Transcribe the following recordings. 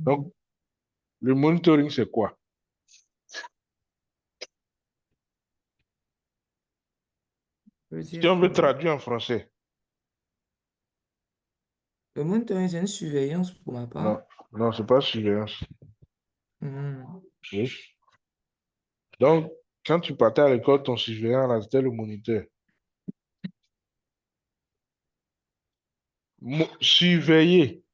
Donc, le monitoring, c'est quoi? veut Si dire on que veut traduire en français, le monitoring, c'est une surveillance pour ma non, part. non, c'est pas surveillance. Mhm. Oui. Donc, quand tu partais à l'école, ton surveillant, là, c'était le moniteur. Surveiller.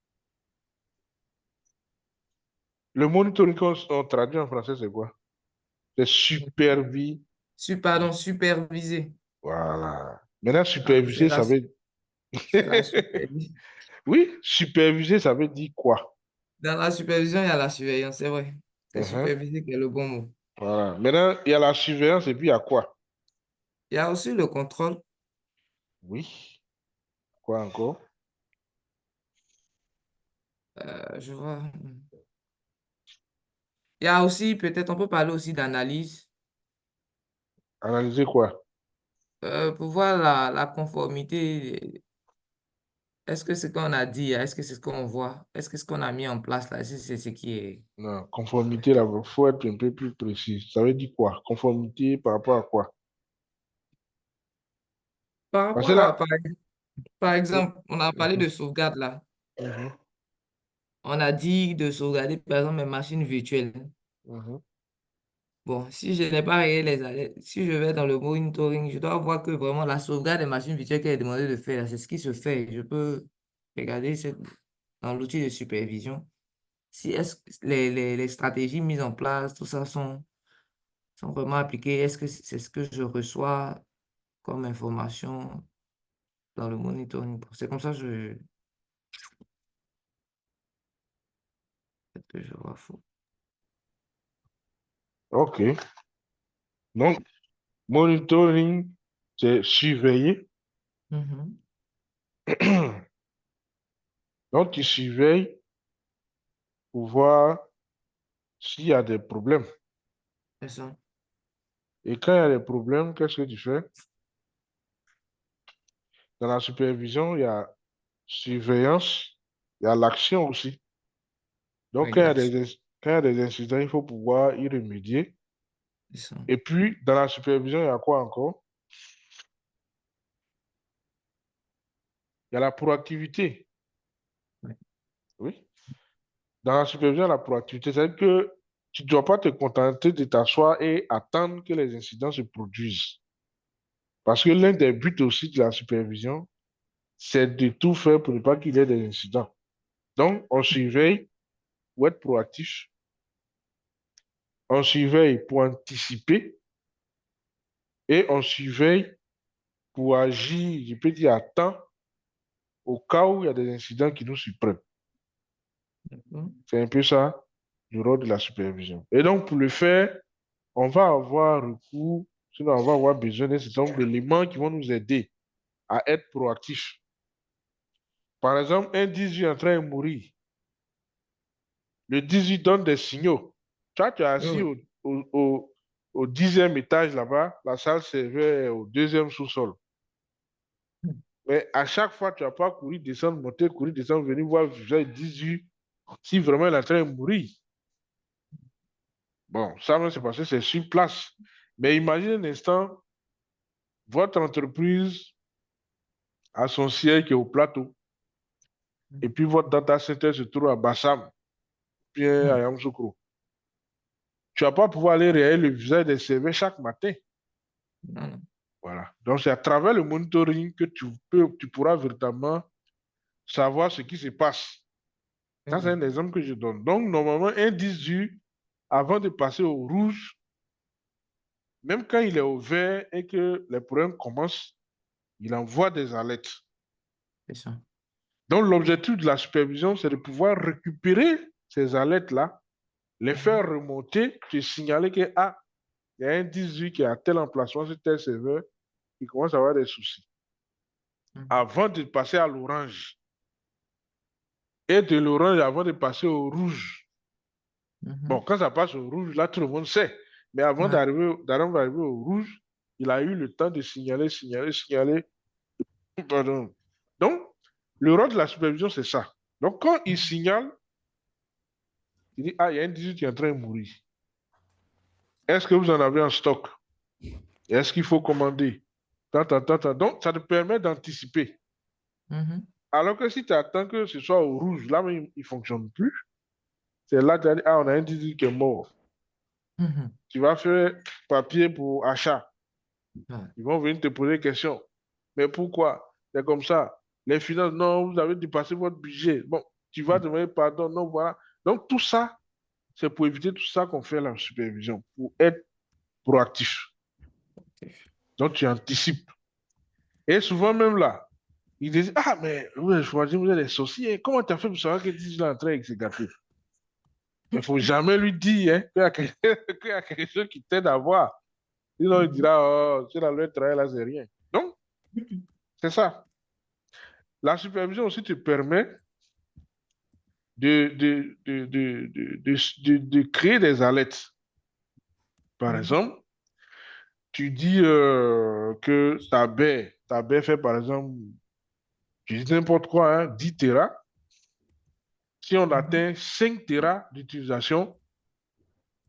Le monitoring qu'on traduit en français, c'est quoi? C'est superviser. Pardon, superviser. Voilà. Maintenant, Ah, superviser, ça veut... c'est la supervision. Oui, superviser, ça veut dire quoi? Dans la supervision, il y a la surveillance, c'est vrai. C'est Mhm. superviser qui est le bon mot. Voilà. Maintenant, il y a la surveillance et puis il y a quoi? Il y a aussi le contrôle. Oui. Quoi encore? Je vois. Il y a aussi, peut-être, on peut parler aussi d'analyse Analyser quoi? pour voir la conformité. Est-ce que ce qu'on a dit, est-ce que c'est ce qu'on voit? Est-ce que ce qu'on a mis en place là, est-ce que c'est ce qui est. Non, conformité, là, il faut être un peu plus précis. Ça veut dire quoi? Conformité par rapport à quoi? Par Parce rapport que là... à, par exemple, on a parlé Mhm, de sauvegarde là. mhm, On a dit de sauvegarder, par exemple, mes machines virtuelles. mhm. Bon, si je n'ai pas réglé les alertes, si je vais dans le monitoring, je dois voir que vraiment la sauvegarde des machines virtuelles qu'elle est demandé de faire, c'est ce qui se fait. Je peux regarder dans l'outil de supervision si est-ce que les stratégies mises en place, tout ça sont vraiment appliquées. Est-ce que c'est ce que je reçois comme information dans le monitoring? C'est comme ça que je vois faux. OK. Donc, monitoring, c'est surveiller. Mhm. Donc, tu surveilles pour voir s'il y a des problèmes. C'est ça. Et quand il y a des problèmes, qu'est-ce que tu fais? Dans la supervision, il y a surveillance, il y a l'action aussi. Donc, Oui, l'action. quand il y a des incidents, il faut pouvoir y remédier. C'est ça. Et puis, dans la supervision, il y a quoi encore? Il y a la proactivité. Oui. Oui. Dans la supervision, la proactivité, c'est-à-dire que tu ne dois pas te contenter de t'asseoir et attendre que les incidents se produisent. Parce que l'un des buts aussi de la supervision, c'est de tout faire pour ne pas qu'il y ait des incidents. Donc, on surveille pour être proactif, on surveille pour anticiper et on surveille pour agir, je peux dire, à temps au cas où il y a des incidents qui nous surprennent. D'accord. C'est un peu ça, le rôle de la supervision. Et donc, pour le faire, on va avoir recours, sinon on va avoir besoin d'un certain nombre d'éléments qui vont nous aider à être proactifs. Par exemple, un 18 en train de mourir, le 18 donne des signaux. Tu es Oui, assis oui. au 10e étage là-bas, la salle servait au deuxième sous-sol. Mais à chaque fois, tu n'as pas couru, descendre, monter, courir, descendre, venir voir le visage 18 si vraiment il est en train de mourir. Bon, ça, c'est parce que c'est sur place. Mais imagine un instant, votre entreprise a son siège qui est au plateau. Et puis votre data center se trouve à Bassam, bien à Hmm. Yamoussoukro. Tu vas pas pouvoir aller réveiller le visage des serveurs chaque matin. Non, non. Voilà. Donc, c'est à travers le monitoring que tu pourras véritablement savoir ce qui se passe. Oui, Ça, c'est oui. un exemple que je donne. Donc, normalement, un 18, avant de passer au rouge, même quand il est au vert et que les problèmes commencent, il envoie des alertes. C'est ça. Donc, l'objectif de la supervision, c'est de pouvoir récupérer ces alertes-là, les Mhm. faire remonter, te signaler que, ah, il y a un 18 qui est à tel emplacement sur tel serveur, il commence à avoir des soucis. Mhm. Avant de passer à l'orange, et de l'orange avant de passer au rouge. Bon, Mhm. quand ça passe au rouge, là, tout le monde sait. Mais avant Ouais. d'arriver au rouge, il a eu le temps de signaler. Pardon. Donc, le rôle de la supervision, c'est ça. Donc, quand il signale, Tu dis, ah, il y a un 18 qui est en train de mourir. Est-ce que vous en avez en stock? Est-ce qu'il faut commander? Tant, tant, tant, tant. Donc, ça te permet d'anticiper. Mhm. Alors que si tu attends que ce soit au rouge, là, il ne fonctionne plus. C'est là que tu as dit, ah, on a un 18 qui est mort. Mhm. Tu vas faire papier pour achat. Ouais. Ils vont venir te poser des questions. Mais pourquoi? C'est comme ça. Les finances, non, vous avez dépassé votre budget. Bon, tu vas demander pardon, non, voilà. Donc, tout ça, c'est pour éviter tout ça qu'on fait la supervision, pour être proactif. Donc, tu anticipes. Et souvent, même là, ils disent, ah, mais vous avez choisi, vous êtes des sorciers. Comment tu as fait pour savoir que tu es en train avec ses gâteaux? Il ne faut jamais lui dire hein, qu'il y a qu'il y a quelque chose qui t'aide à voir. Sinon, il Mhm. dira, oh, c'est dans le travail, là, c'est rien. Donc, c'est ça. La supervision aussi te permet de créer des alertes. Par Mhm. exemple, tu dis que ta baie fait, par exemple, je dis n'importe quoi, hein, 10 Tera. Si on Mhm. atteint 5 Tera d'utilisation,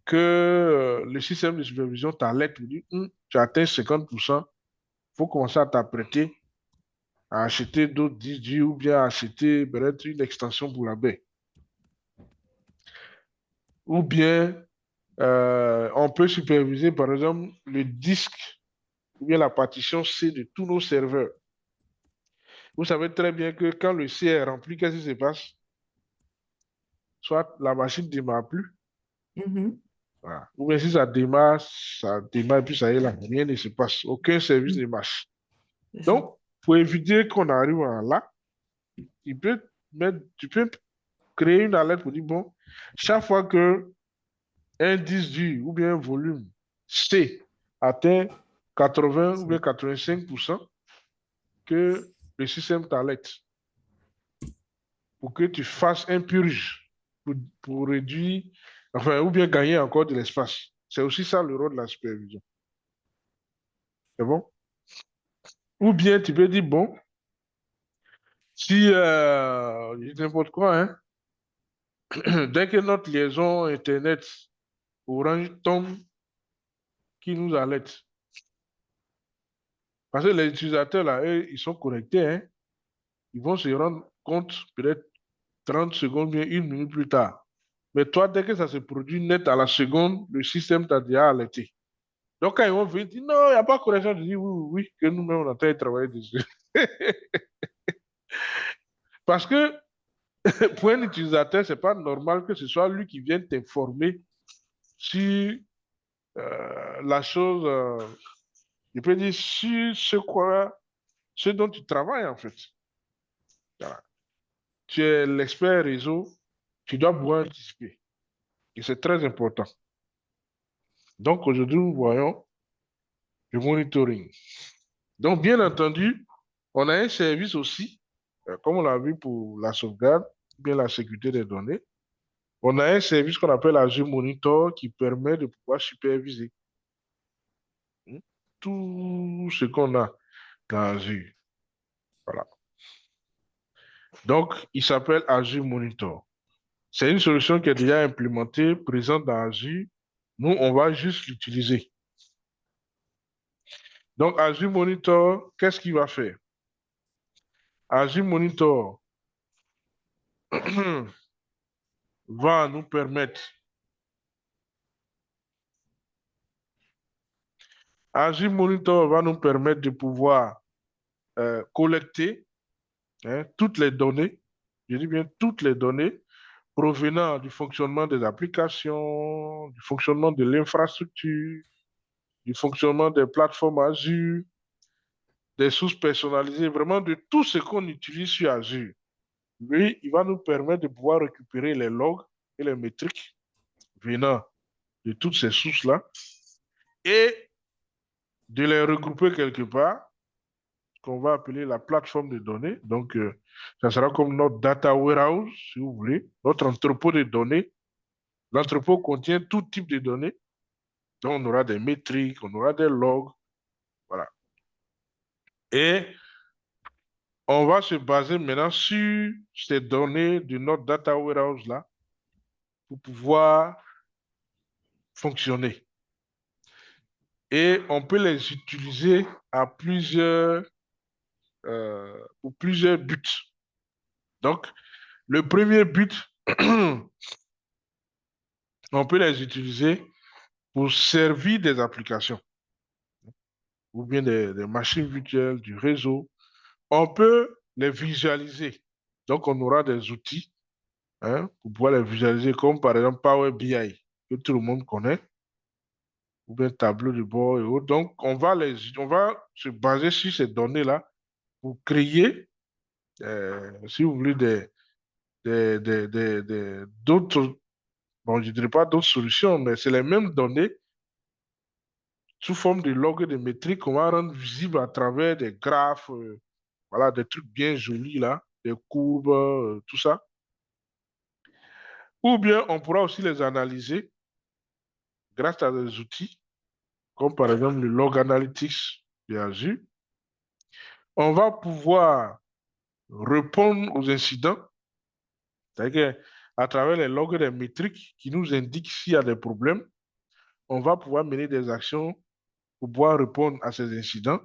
que le système de supervision t'alerte pour dire, tu as atteint 50%, il faut commencer à t'apprêter à acheter d'autres 10 ou bien à acheter peut-être une extension pour la baie. Ou bien, on peut superviser, par exemple, le disque ou bien la partition C de tous nos serveurs. Vous savez très bien que quand le C est rempli, qu'est-ce qui se passe? Soit la machine ne démarre plus, Mhm. voilà. Ou bien si ça démarre et puis ça y est là, rien ne se passe. Aucun service ne marche. C'est ça. Donc, pour éviter qu'on arrive là, tu peux créer une alerte pour dire, bon, chaque fois que un disque dur ou bien un volume C atteint 80 ou bien 85%, que le système t'alerte pour que tu fasses un purge pour réduire, enfin, ou bien gagner encore de l'espace. C'est aussi ça le rôle de la supervision. C'est bon? Ou bien tu peux dire, bon, si, je dis n'importe quoi, hein, dès que notre liaison Internet Orange tombe, qui nous alerte. Parce que les utilisateurs, là, eux, ils sont connectés, hein, ils vont se rendre compte peut-être 30 secondes, bien 1 minute plus tard. Mais toi, dès que ça se produit net à la seconde, le système t'a déjà alerté. Donc, quand ils vont venir, ils disent non, il n'y a pas de connexion. Je dis oui, oui, oui, que nous-mêmes, on a en train de travailler dessus. Parce que pour un utilisateur, ce n'est pas normal que ce soit lui qui vienne t'informer sur la chose, je peux dire, sur ce dont tu travailles, en fait. Voilà. Tu es l'expert réseau, tu dois pouvoir anticiper. Et c'est très important. Donc, aujourd'hui, nous voyons le monitoring. Donc, bien entendu, on a un service aussi, comme on l'a vu pour la sauvegarde, bien la sécurité des données. On a un service qu'on appelle Azure Monitor qui permet de pouvoir superviser hein, tout ce qu'on a dans Azure. Voilà. Donc, il s'appelle Azure Monitor. C'est une solution qui est déjà implémentée, présente dans Azure. Nous, on va juste l'utiliser. Donc, Azure Monitor, qu'est-ce qu'il va faire? Azure Monitor va nous permettre, Azure Monitor va nous permettre de pouvoir collecter hein, toutes les données, je dis bien toutes les données provenant du fonctionnement des applications, du fonctionnement de l'infrastructure, du fonctionnement des plateformes Azure, des sources personnalisées, vraiment de tout ce qu'on utilise sur Azure. Lui, il va nous permettre de pouvoir récupérer les logs et les métriques venant de toutes ces sources-là et de les regrouper quelque part, qu'on va appeler la plateforme de données. Donc, ça sera comme notre data warehouse, si vous voulez, notre entrepôt de données. L'entrepôt contient tout type de données. Donc, on aura des métriques, on aura des logs, voilà. Et on va se baser maintenant sur ces données de notre data warehouse là pour pouvoir fonctionner. Et on peut les utiliser à pour plusieurs buts. Donc, le premier but, on peut les utiliser pour servir des applications ou bien des machines virtuelles, du réseau. On peut les visualiser. Donc, on aura des outils, hein, pour pouvoir les visualiser, comme par exemple Power BI, que tout le monde connaît, ou bien tableau de bord et autres. Donc, on va se baser sur ces données-là pour créer, si vous voulez, d'autres, bon, je ne dirais pas d'autres solutions, mais c'est les mêmes données sous forme de log et de métriques qu'on va rendre visibles à travers des graphes, voilà, des trucs bien jolis là, des courbes, tout ça. Ou bien on pourra aussi les analyser grâce à des outils, comme par exemple le Log Analytics de Azure. On va pouvoir répondre aux incidents, c'est-à-dire qu'à travers les logs et les métriques qui nous indiquent s'il y a des problèmes, on va pouvoir mener des actions pour pouvoir répondre à ces incidents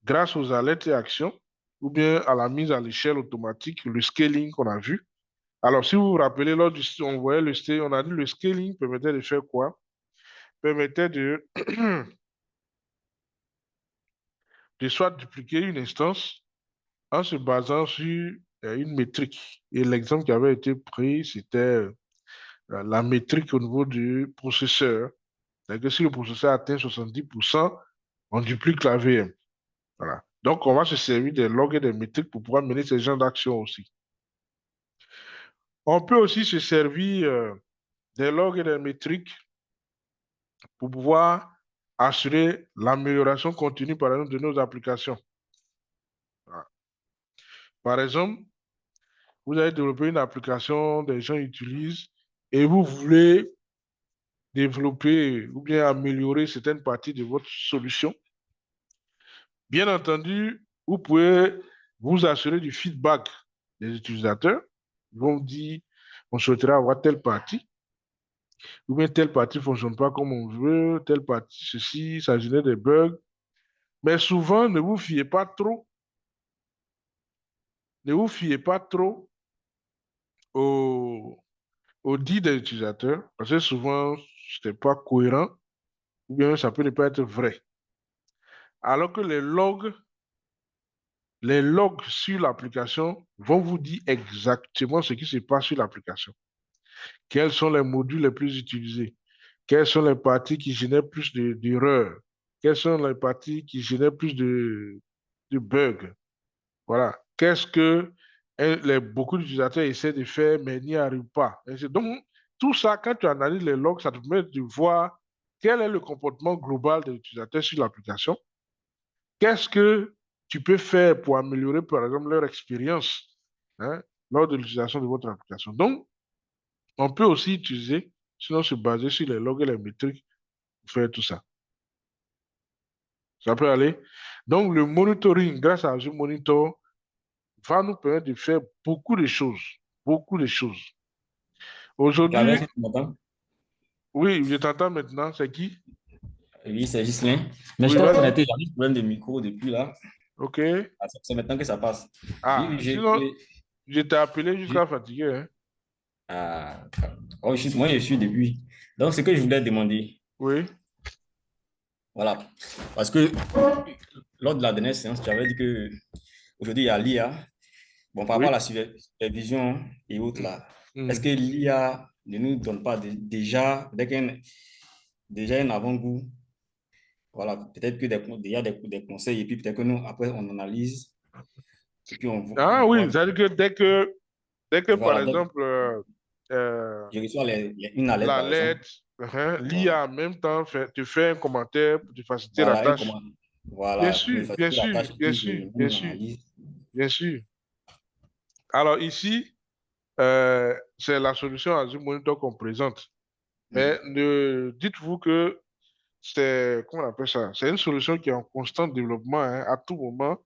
grâce aux alertes et actions ou bien à la mise à l'échelle automatique, le scaling qu'on a vu. Alors, si vous vous rappelez, lors du, on voyait le scaling, on a dit le scaling permettait de faire quoi? Permettait de soit dupliquer une instance en se basant sur une métrique. Et l'exemple qui avait été pris, c'était la métrique au niveau du processeur. C'est-à-dire que si le processeur atteint 70%, on duplique la VM. Voilà. Donc, on va se servir des logs et des métriques pour pouvoir mener ces genres d'actions aussi. On peut aussi se servir des logs et des métriques pour pouvoir assurer l'amélioration continue, par exemple, de nos applications. Voilà. Par exemple, vous avez développé une application, des gens utilisent, et vous voulez développer ou bien améliorer certaines parties de votre solution. Bien entendu, vous pouvez vous assurer du feedback des utilisateurs. Ils vont vous dire, on souhaiterait avoir telle partie, ou bien telle partie ne fonctionne pas comme on veut, telle partie, ceci, ça génère des bugs. Mais souvent, ne vous fiez pas trop au, au dit des utilisateurs, parce que souvent, ce n'est pas cohérent, ou bien ça peut ne pas être vrai. Alors que les logs sur l'application vont vous dire exactement ce qui se passe sur l'application. Quels sont les modules les plus utilisés? Quelles sont les parties qui génèrent plus d'erreurs? Quelles sont les parties qui génèrent plus de bugs? Voilà. Qu'est-ce que beaucoup d'utilisateurs essaient de faire, mais n'y arrivent pas? Donc, tout ça, quand tu analyses les logs, ça te permet de voir quel est le comportement global des utilisateurs sur l'application. Qu'est-ce que tu peux faire pour améliorer, par exemple, leur expérience, hein, lors de l'utilisation de votre application? Donc, on peut aussi utiliser, sinon se baser sur les logs et les métriques pour faire tout ça. Ça peut aller. Donc, le monitoring, grâce à Azure Monitor, va nous permettre de faire beaucoup de choses. Beaucoup de choses. Carré, Aujourd'hui, est-ce que tu m'entends? oui, je t'entends maintenant. C'est qui? Oui, c'est Ghislain. Mais je Oui, t'ai vas-y. connecté, j'avais un problème de micro depuis là. OK. Ah, c'est maintenant que ça passe. Ah, J'ai, j'ai, sinon, je t'ai appelé jusqu'à j'ai- fatiguer, hein. ah, oh, moi, je suis depuis. Donc, ce que je voulais demander, Oui. voilà, parce que lors de la dernière séance, tu avais dit que aujourd'hui il y a l'IA. Bon, par rapport à Oui. la supervision et autres Mm. là, est-ce Mm. que l'IA ne nous donne pas déjà, déjà un avant-goût? Voilà, peut-être que il y a des conseils et puis peut-être que nous, après, on analyse et puis Ah on oui, voit. c'est-à-dire que dès que par Voilà, donc, exemple, je reçois une alerte, la par exemple. lettre, hein, Voilà, l'IA en même temps te fait un commentaire pour te faciliter la voilà, tâche. Bien voilà, pour me sûr, bien faciliter la sûr, tâche, et bien puis sûr, je bien mène sûr, l'analyse. bien sûr. Alors ici, c'est la solution Azure Monitor qu'on présente. Mais Mhm. dites-vous que c'est, comment on appelle ça? C'est une solution qui est en constant développement, hein. À tout moment,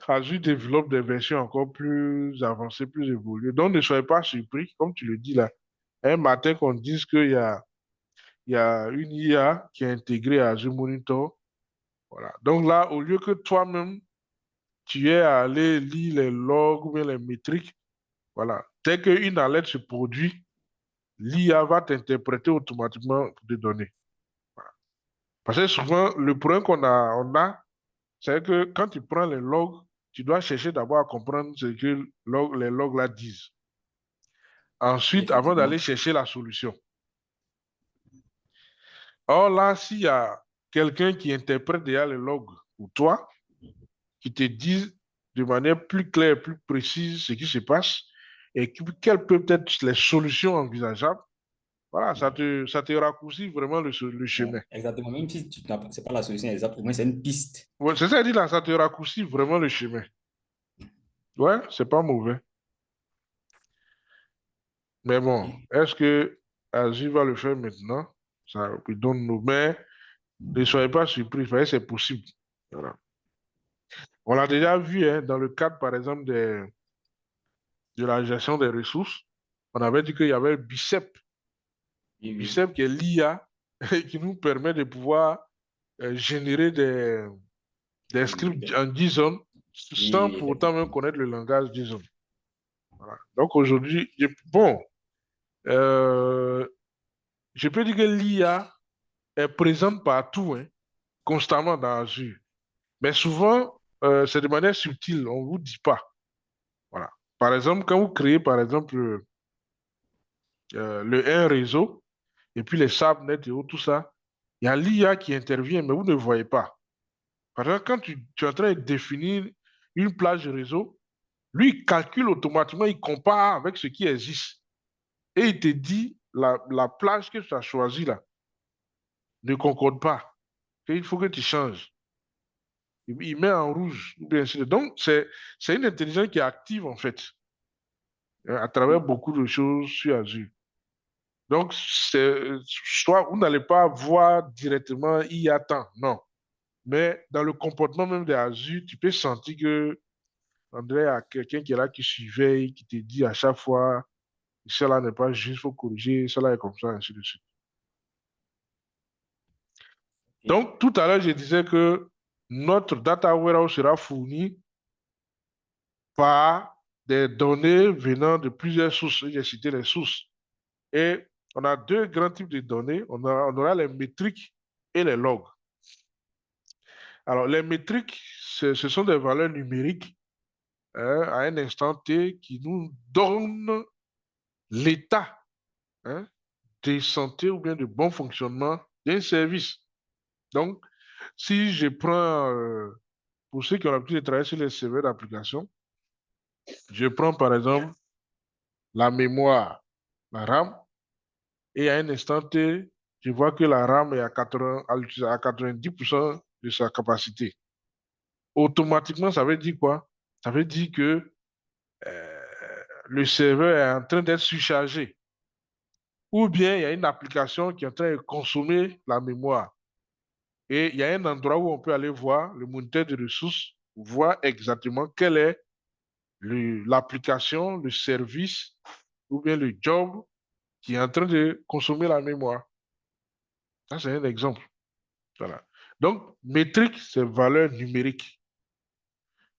Azure développe des versions encore plus avancées, plus évoluées. Donc, ne soyez pas surpris, comme tu le dis là, un matin qu'on dise il y a une IA qui est intégrée à Azure Monitor. Voilà. Donc là, au lieu que toi-même, tu aies à aller lire les logs ou bien les métriques, voilà. Dès qu'une alerte se produit, l'IA va t'interpréter automatiquement des données. Voilà. Parce que souvent, le problème on a, c'est que quand tu prends les logs, tu dois chercher d'abord à comprendre ce que les logs là disent. Ensuite, avant d'aller Effectivement. chercher la solution. Or là, s'il y a quelqu'un qui interprète déjà les logs pour toi, qui te dit de manière plus claire, plus précise ce qui se passe et quelles peuvent être les solutions envisageables, voilà, ça te raccourcit vraiment le Ouais, chemin. exactement. Même si tu n'as pas, c'est pas la solution exacte, au moins c'est une piste. Ouais, c'est ça, dit là, ça te raccourcit vraiment le chemin. Ouais, c'est pas mauvais. Mais bon, Ok. est-ce que Azure va le faire maintenant? Ça lui donne nous. Mais ne soyez pas surpris, c'est possible. Voilà. On l'a déjà vu hein, dans le cadre, par exemple, de la gestion des ressources. On avait dit qu'il y avait Bicep. Oui, oui. Bicep qui est l'IA qui nous permet de pouvoir générer des scripts en JSON Oui, sans oui, pour autant même effectivement. connaître le langage JSON. Voilà. Donc aujourd'hui, bon, euh, je peux dire que l'IA est présente partout, hein, constamment dans Azure. Mais souvent, c'est de manière subtile, on ne vous dit pas. Voilà. Par exemple, quand vous créez, par exemple, le un réseau, et puis les subnets et autres, tout ça, il y a l'IA qui intervient, mais vous ne voyez pas. Par exemple, quand tu es en train de définir une plage de réseau, lui, il calcule automatiquement, il compare avec ce qui existe. Et il te dit, la plage que tu as choisie là ne concorde pas. Il faut que tu changes. Il met en rouge. Ou bien ainsi de suite. Donc, c'est une intelligence qui est active, en fait, hein, à travers Oui. beaucoup de choses sur Azure. Donc, soit vous n'allez pas voir directement il y a temps, non. Mais dans le comportement même de Azure, tu peux sentir que André a quelqu'un qui est là, qui surveille, qui te dit à chaque fois, cela n'est pas juste, il faut corriger, cela est comme ça, ainsi de suite. Ok. Donc, tout à l'heure, je disais que notre data warehouse sera fourni par des données venant de plusieurs sources. J'ai cité les sources. Et on a deux grands types de données. On aura les métriques et les logs. Alors, les métriques, ce sont des valeurs numériques hein, à un instant T qui nous donnent l'état hein, de santé ou bien de bon fonctionnement d'un service. Donc, si je prends, pour ceux qui ont l'habitude de travailler sur les serveurs d'application, je prends par exemple la mémoire, la RAM, et à un instant T, je vois que la RAM est à 90% de sa capacité. Automatiquement, ça veut dire quoi? Ça veut dire que euh, le serveur est en train d'être surchargé. Ou bien il y a une application qui est en train de consommer la mémoire. Et il y a un endroit où on peut aller voir le moniteur de ressources, voir exactement quelle est l'application, le service ou bien le job qui est en train de consommer la mémoire. Ça, c'est un exemple. Voilà. Donc, métrique, c'est valeur numérique.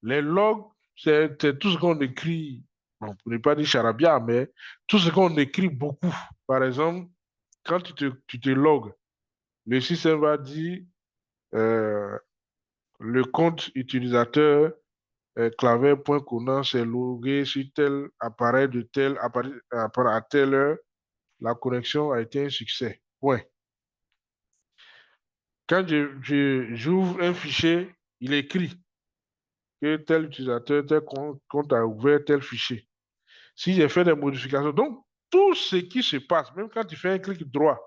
Les logs, c'est tout ce qu'on écrit, bon, pour ne pas dire charabia, mais tout ce qu'on écrit beaucoup. Par exemple, quand tu te logs, le système va dire euh, le compte utilisateur claver.conan s'est logué sur tel appareil de tel appareil à telle heure, la connexion a été un succès. Point. Quand j'ouvre un fichier, il écrit que tel utilisateur, tel compte a ouvert tel fichier. Si j'ai fait des modifications, donc tout ce qui se passe, même quand tu fais un clic droit,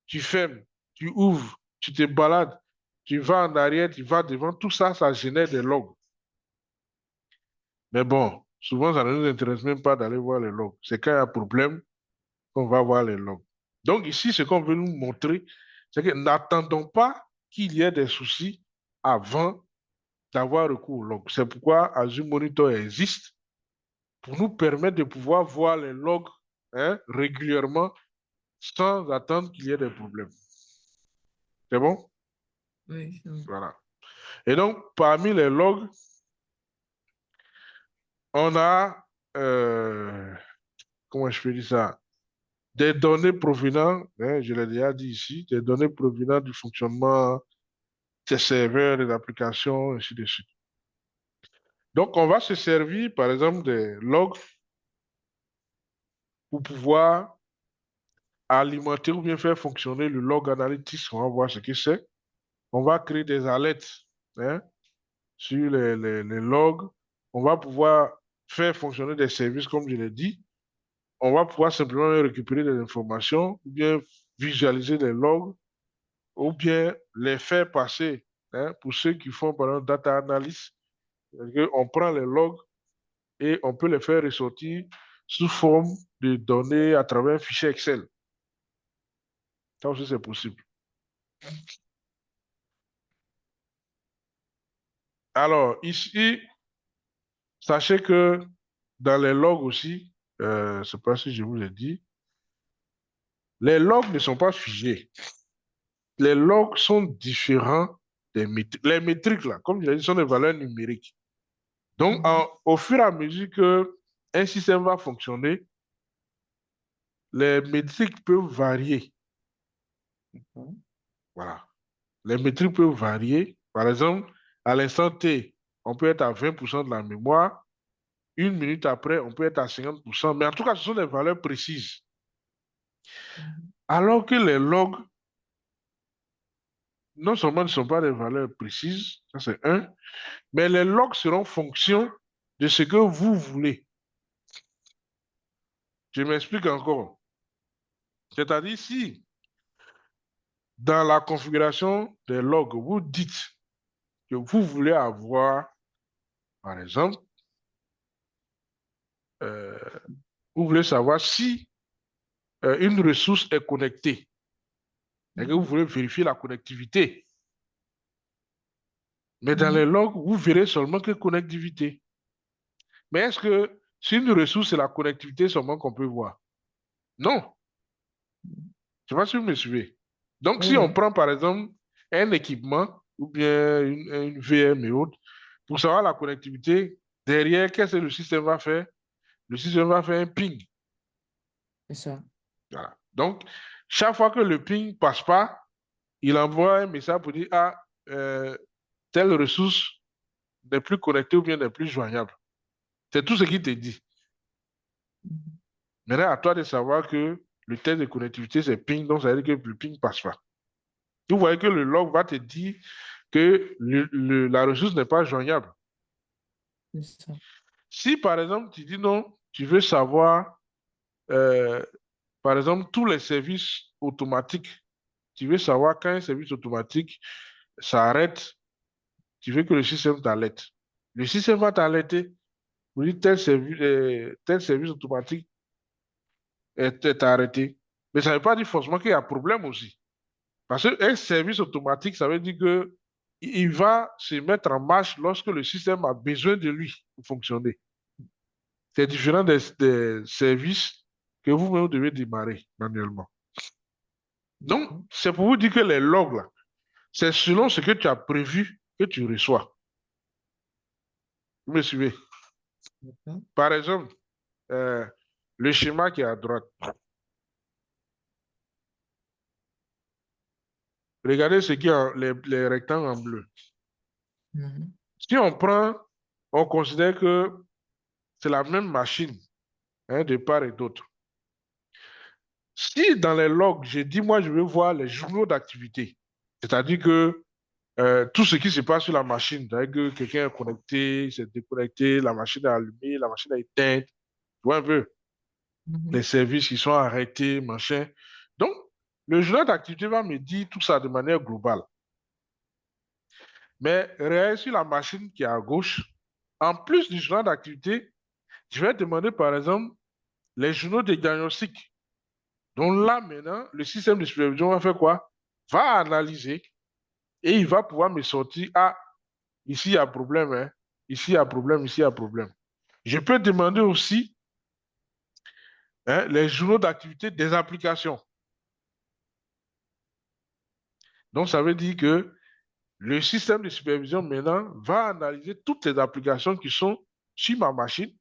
tu fermes, tu ouvres, tu te balades, tu vas en arrière, tu vas devant, tout ça, ça génère des logs. Mais bon, souvent, ça ne nous intéresse même pas d'aller voir les logs. C'est quand il y a un problème qu'on va voir les logs. Donc ici, ce qu'on veut nous montrer, c'est que n'attendons pas qu'il y ait des soucis avant d'avoir recours au log. C'est pourquoi Azure Monitor existe pour nous permettre de pouvoir voir les logs régulièrement sans attendre qu'il y ait des problèmes. C'est bon? Oui, Voilà. Et donc, parmi les logs, on a, comment je peux dire ça? Des données provenant, je l'ai déjà dit ici, des données provenant du fonctionnement des serveurs, des applications, ainsi de suite. Donc, on va se servir, par exemple, des logs pour pouvoir alimenter ou bien faire fonctionner le log analytics. On va voir ce que c'est. On va créer des alertes sur les logs. On va pouvoir faire fonctionner des services, comme je l'ai dit. On va pouvoir simplement récupérer des informations, ou bien visualiser des logs, ou bien les faire passer pour ceux qui font, par exemple, data analysis. On prend les logs et on peut les faire ressortir sous forme de données à travers un fichier Excel. Ça aussi, c'est possible. Alors, ici, sachez que dans les logs aussi, je ne sais pas si je vous l'ai dit, les logs ne sont pas figés. Les logs sont différents des métriques. Les métriques, là, comme je l'ai dit, sont des valeurs numériques. Donc, au fur et à mesure qu'un système va fonctionner, les métriques peuvent varier. Voilà. Les métriques peuvent varier. Par exemple, à l'instant T, on peut être à 20% de la mémoire. Une minute après, on peut être à 50%. Mais en tout cas, ce sont des valeurs précises. Alors que les logs, non seulement ne sont pas des valeurs précises, ça c'est un, mais les logs seront fonction de ce que vous voulez. Je m'explique encore. C'est-à-dire, si dans la configuration des logs, vous dites que vous voulez avoir, par exemple, vous voulez savoir si une ressource est connectée et que vous voulez vérifier la connectivité. Mais dans les logs, vous verrez seulement que connectivité. Mais est-ce que si une ressource, c'est la connectivité seulement qu'on peut voir? Non. Je ne sais pas si vous me suivez. Donc, si on prend par exemple un équipement ou bien une VM et autres, pour savoir la connectivité, derrière, qu'est-ce que le système va faire? Le système va faire un ping. c'est ça. Voilà. Donc, chaque fois que le ping ne passe pas, il envoie un message pour dire, ah, telle ressource n'est plus connectée ou bien n'est plus joignable. C'est tout ce qu'il te dit. Maintenant, à toi de savoir que le test de connectivité, c'est ping, donc ça veut dire que le ping ne passe pas. Vous voyez que le log va te dire que la ressource n'est pas joignable. C'est ça. Si, par exemple, tu dis non, tu veux savoir, par exemple, tous les services automatiques, tu veux savoir quand un service automatique s'arrête, tu veux que le système t'alerte. Le système va t'alerter pour dire tel service automatique est arrêté. Mais ça ne veut pas dire forcément qu'il y a un problème aussi. Parce qu'un service automatique, ça veut dire que il va se mettre en marche lorsque le système a besoin de lui pour fonctionner. C'est différent des services que vous-même devez démarrer manuellement. Donc, c'est pour vous dire que les logs, là, c'est selon ce que tu as prévu que tu reçois. Vous me suivez? Par exemple, le schéma qui est à droite. Regardez ce qui est les rectangles en bleu. Si on prend, on considère que c'est la même machine de part et d'autre. Si dans les logs, j'ai dit, moi, je veux voir les journaux d'activité, c'est-à-dire que tout ce qui se passe sur la machine, c'est-à-dire que quelqu'un est connecté, s'est déconnecté, la machine est allumée, la machine est éteinte, tu vois un peu, les services qui sont arrêtés, machin. Donc, le journal d'activité va me dire tout ça de manière globale. Mais réel sur la machine qui est à gauche, en plus du journal d'activité, je vais demander par exemple les journaux de diagnostic. Donc là, maintenant, le système de supervision va faire quoi? Va analyser et il va pouvoir me sortir, ah, Ici, il y a problème, hein. Ici, il y a problème, ici, il y a problème. Je peux demander aussi, hein, les journaux d'activité des applications. Donc, ça veut dire que le système de supervision maintenant va analyser toutes les applications qui sont sur ma machine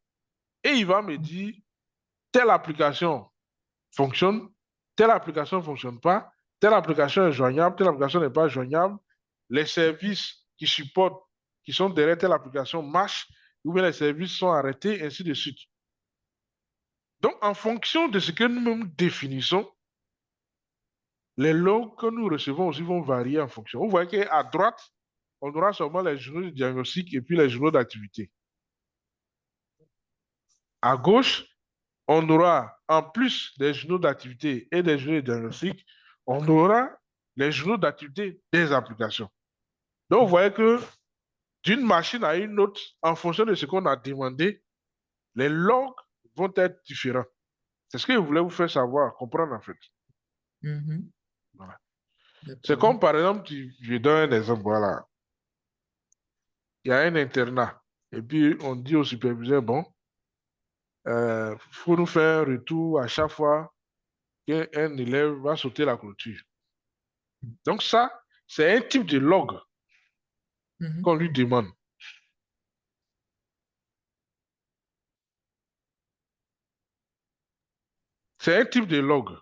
et il va me dire telle application fonctionne, telle application ne fonctionne pas, telle application est joignable, telle application n'est pas joignable, les services qui supportent, qui sont derrière telle application marchent, ou bien les services sont arrêtés, ainsi de suite. Donc, en fonction de ce que nous définissons, les logs que nous recevons aussi vont varier en fonction. Vous voyez qu'à droite, on aura seulement les journaux de diagnostic et puis les journaux d'activité. À gauche, on aura, en plus des journaux d'activité et des journaux de diagnostic, on aura les journaux d'activité des applications. Donc, vous voyez que d'une machine à une autre, en fonction de ce qu'on a demandé, les logs vont être différents. C'est ce que je voulais vous faire savoir, comprendre en fait. Mhm. Voilà. C'est D'accord. comme par exemple, je donne un exemple, voilà. Il y a un internat, et puis on dit au superviseur, bon, faut nous faire un retour à chaque fois qu'un élève va sauter la clôture. Donc ça, c'est un type de log Mhm. qu'on lui demande. C'est un type de log.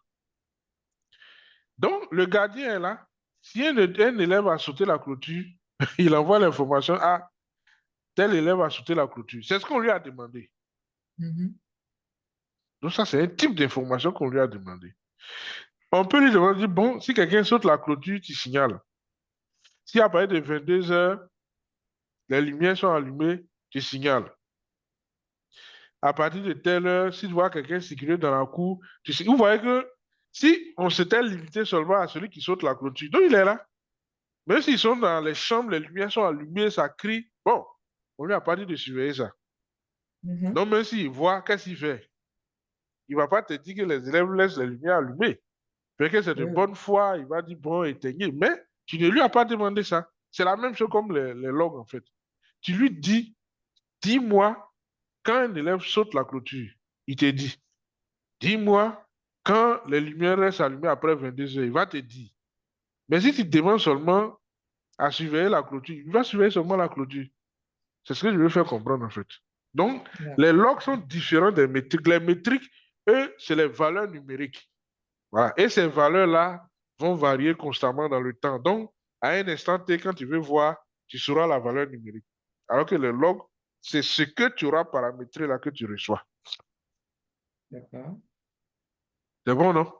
Donc, le gardien est là. Si un élève a sauté la clôture, il envoie l'information à tel élève a sauté la clôture. C'est ce qu'on lui a demandé. Mhm. Donc ça, c'est un type d'information qu'on lui a demandé. On peut lui demander, bon, si quelqu'un saute la clôture, tu signales. Si à partir de 22 heures, les lumières sont allumées, tu signales. À partir de telle heure, si tu vois quelqu'un circuler dans la cour, tu signales. Vous voyez que si on s'était limité seulement à celui qui saute la clôture, donc il est là. Même s'ils sont dans les chambres, les lumières sont allumées, ça crie. Bon, on lui a pas dit de surveiller ça. Mhm. Donc même s'il voit, qu'est-ce qu'il fait? Il ne va pas te dire que les élèves laissent les lumières allumées. Peut-être que c'est de Oui. bonne foi, il va dire, bon, éteignez. Mais tu ne lui as pas demandé ça. C'est la même chose comme les logs, en fait. Tu lui dis, dis-moi, quand un élève saute la clôture, il te dit, dis-moi, quand les lumières restent allumées après 22 heures, il va te dire. Mais si tu demandes seulement à surveiller la clôture, il va surveiller seulement la clôture. C'est ce que je veux faire comprendre, en fait. Donc, les D'accord. logs sont différents des métriques. Les métriques, eux, c'est les valeurs numériques. Voilà. Et ces valeurs-là vont varier constamment dans le temps. Donc, à un instant T, quand tu veux voir, tu sauras la valeur numérique. Alors que le log, c'est ce que tu auras paramétré là que tu reçois. D'accord. C'est bon, non?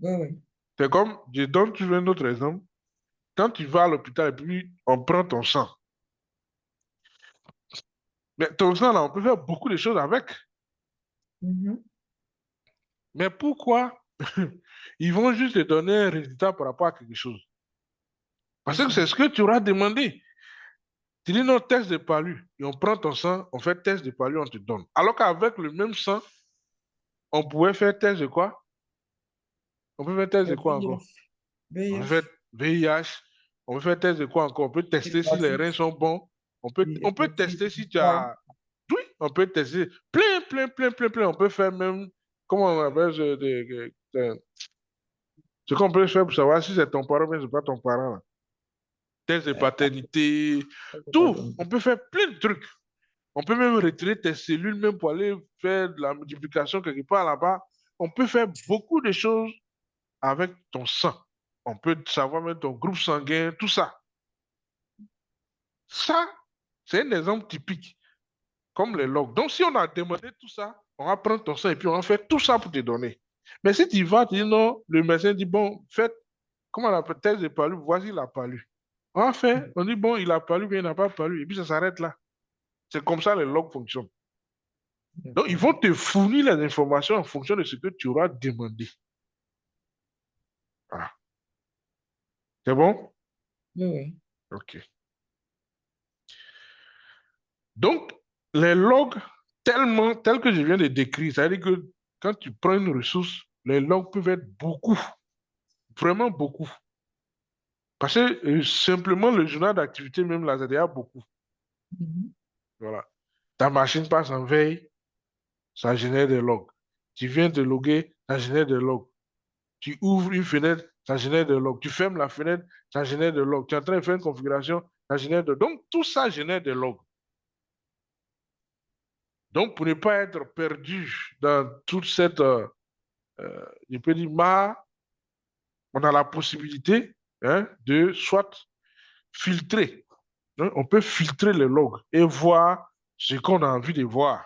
Oui, oui. C'est comme, je donne toujours un autre exemple. Quand tu vas à l'hôpital et puis on prend ton sang. Mais ton sang, là, on peut faire beaucoup de choses avec. Mhm. Mais pourquoi ils vont juste te donner un résultat par rapport à quelque chose? C'est Parce que ça. c'est ce que tu auras demandé. Tu dis non, test de palu. Et on prend ton sang, on fait test de palu, on te donne. Alors qu'avec le même sang, on pouvait faire test de quoi? On peut faire test de quoi encore? VIH. On peut faire VIH. VIH. On peut faire test de quoi encore? On peut tester si les reins Hépatite. sont bons. Oui, On peut hépatite. tester si tu Ah. as... Oui, on peut tester plein, plein, plein, plein, plein. On peut faire même... Comment on appelle ce qu'on peut faire pour savoir si c'est ton parent ou bien c'est pas ton parent, là. Test de paternité, tout. On peut faire plein de trucs. On peut même retirer tes cellules, même pour aller faire de la multiplication quelque part là-bas. On peut faire beaucoup de choses avec ton sang. On peut savoir même ton groupe sanguin, tout ça. Ça, c'est un exemple typique, comme les logs. Donc, si on a demandé tout ça, on va prendre ton sang et puis on va faire tout ça pour te donner. Mais si tu vas, tu dis non, le médecin dit, bon, faites, comment on appelle, test de palu, voici la palu. On va faire, on dit, bon, il a palu, bien, il n'a pas palu, et puis ça s'arrête là. C'est comme ça les logs fonctionnent. Donc, ils D'accord. vont te fournir les informations en fonction de ce que tu auras demandé. Voilà. C'est bon? Oui, oui. OK. Donc, les logs, tels que je viens de décrire, c'est-à-dire que quand tu prends une ressource, les logs peuvent être beaucoup, vraiment beaucoup. Parce que simplement le journal d'activité, même là, c'est déjà beaucoup. Mhm. Voilà. Ta machine passe en veille, ça génère des logs. Tu viens de loguer, ça génère des logs. Tu ouvres une fenêtre, ça génère des logs. Tu fermes la fenêtre, ça génère des logs. Tu es en train de faire une configuration, ça génère des logs. Donc, tout ça génère des logs. Donc, pour ne pas être perdu dans toute cette, je peux dire, on a la possibilité hein, de soit filtrer. Hein, on peut filtrer les logs et voir ce qu'on a envie de voir.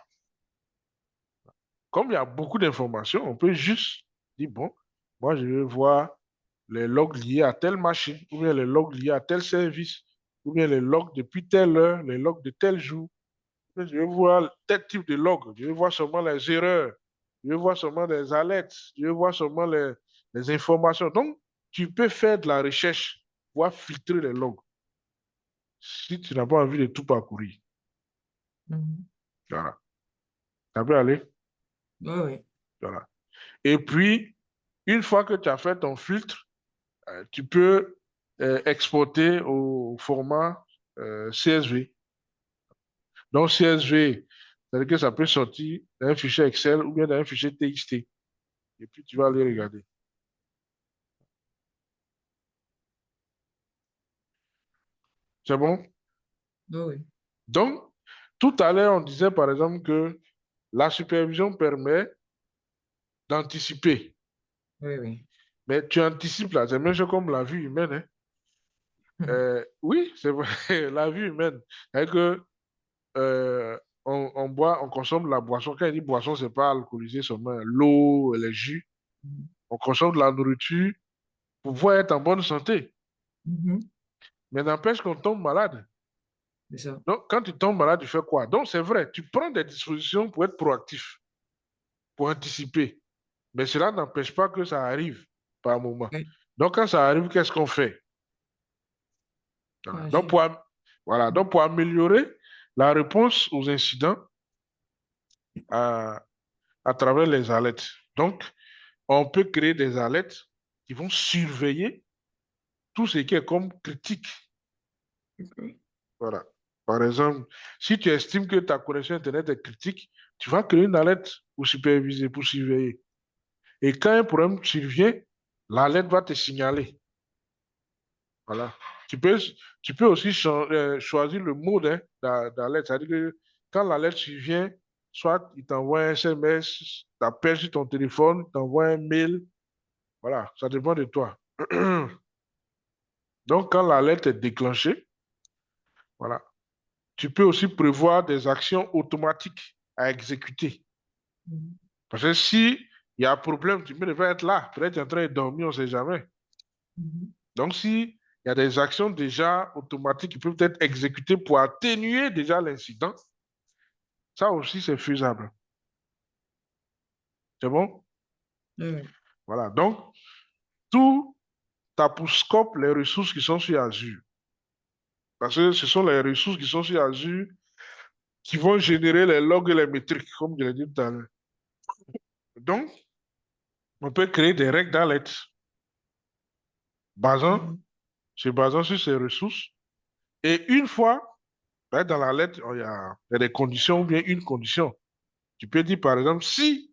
Comme il y a beaucoup d'informations, on peut juste dire, bon, moi, je veux voir les logs liés à telle machine, ou bien les logs liés à tel service, ou bien les logs depuis telle heure, les logs de tel jour. Je veux voir tel type de log. Je veux voir seulement les erreurs. Je veux voir seulement les alertes. Je veux voir seulement les informations. Donc, tu peux faire de la recherche, voir filtrer les logs si tu n'as pas envie de tout parcourir. Mhm. Voilà. Ça peut aller. Oui, oui. Voilà. Et puis, une fois que tu as fait ton filtre, tu peux exporter au format CSV. Donc, CSV, c'est-à-dire que ça peut sortir dans un fichier Excel ou bien dans un fichier TXT. Et puis, tu vas aller regarder. C'est bon? Oui, oui. Donc, tout à l'heure, on disait par exemple que la supervision permet d'anticiper. Oui, oui. Mais tu anticipes là, c'est même chose comme la vie humaine. Hein. Oui, c'est vrai, la vie humaine. C'est que on boit, on consomme de la boisson. Quand il dit boisson, c'est pas alcoolisé seulement. L'eau, les jus. Mhm. On consomme de la nourriture pour pouvoir être en bonne santé. Mhm. Mais n'empêche qu'on tombe malade. C'est ça. Donc, quand tu tombes malade, tu fais quoi? Donc, c'est vrai, tu prends des dispositions pour être proactif, pour anticiper. Mais cela n'empêche pas que ça arrive par moment. Oui. Donc, quand ça arrive, qu'est-ce qu'on fait? Voilà. Donc, Agir. voilà. Donc, pour améliorer la réponse aux incidents à, à travers les alertes. Donc, on peut créer des alertes qui vont surveiller tout ce qui est comme critique. Ok. Voilà. Par exemple, si tu estimes que ta connexion Internet est critique, tu vas créer une alerte pour superviser, pour surveiller. Et quand un problème survient, l'alerte va te signaler. Voilà. Tu peux, tu peux aussi choisir le mode hein, d'alerte. C'est-à-dire que quand l'alerte survient, soit il t'envoie un SMS, t'appelle sur ton téléphone, t'envoie un mail. Voilà, ça dépend de toi. Donc, quand l'alerte est déclenchée, voilà, tu peux aussi prévoir des actions automatiques à exécuter. Mhm. Parce que si il y a un problème, tu peux ne pas être là. Peut-être tu es en train de dormir, on ne sait jamais. Mhm. Donc, si il y a des actions déjà automatiques qui peuvent être exécutées pour atténuer déjà l'incident, ça aussi, c'est faisable. C'est bon? Oui, oui. Voilà. Donc, tout a pour scope les ressources qui sont sur Azure. Parce que ce sont les ressources qui sont sur Azure qui vont générer les logs et les métriques, comme je l'ai dit tout à l'heure. Donc, on peut créer des règles d'alerte basant, Mhm. se basant sur ces ressources. Et une fois, ben, dans la lettre, il y a des conditions ou bien une condition. Tu peux dire, par exemple, si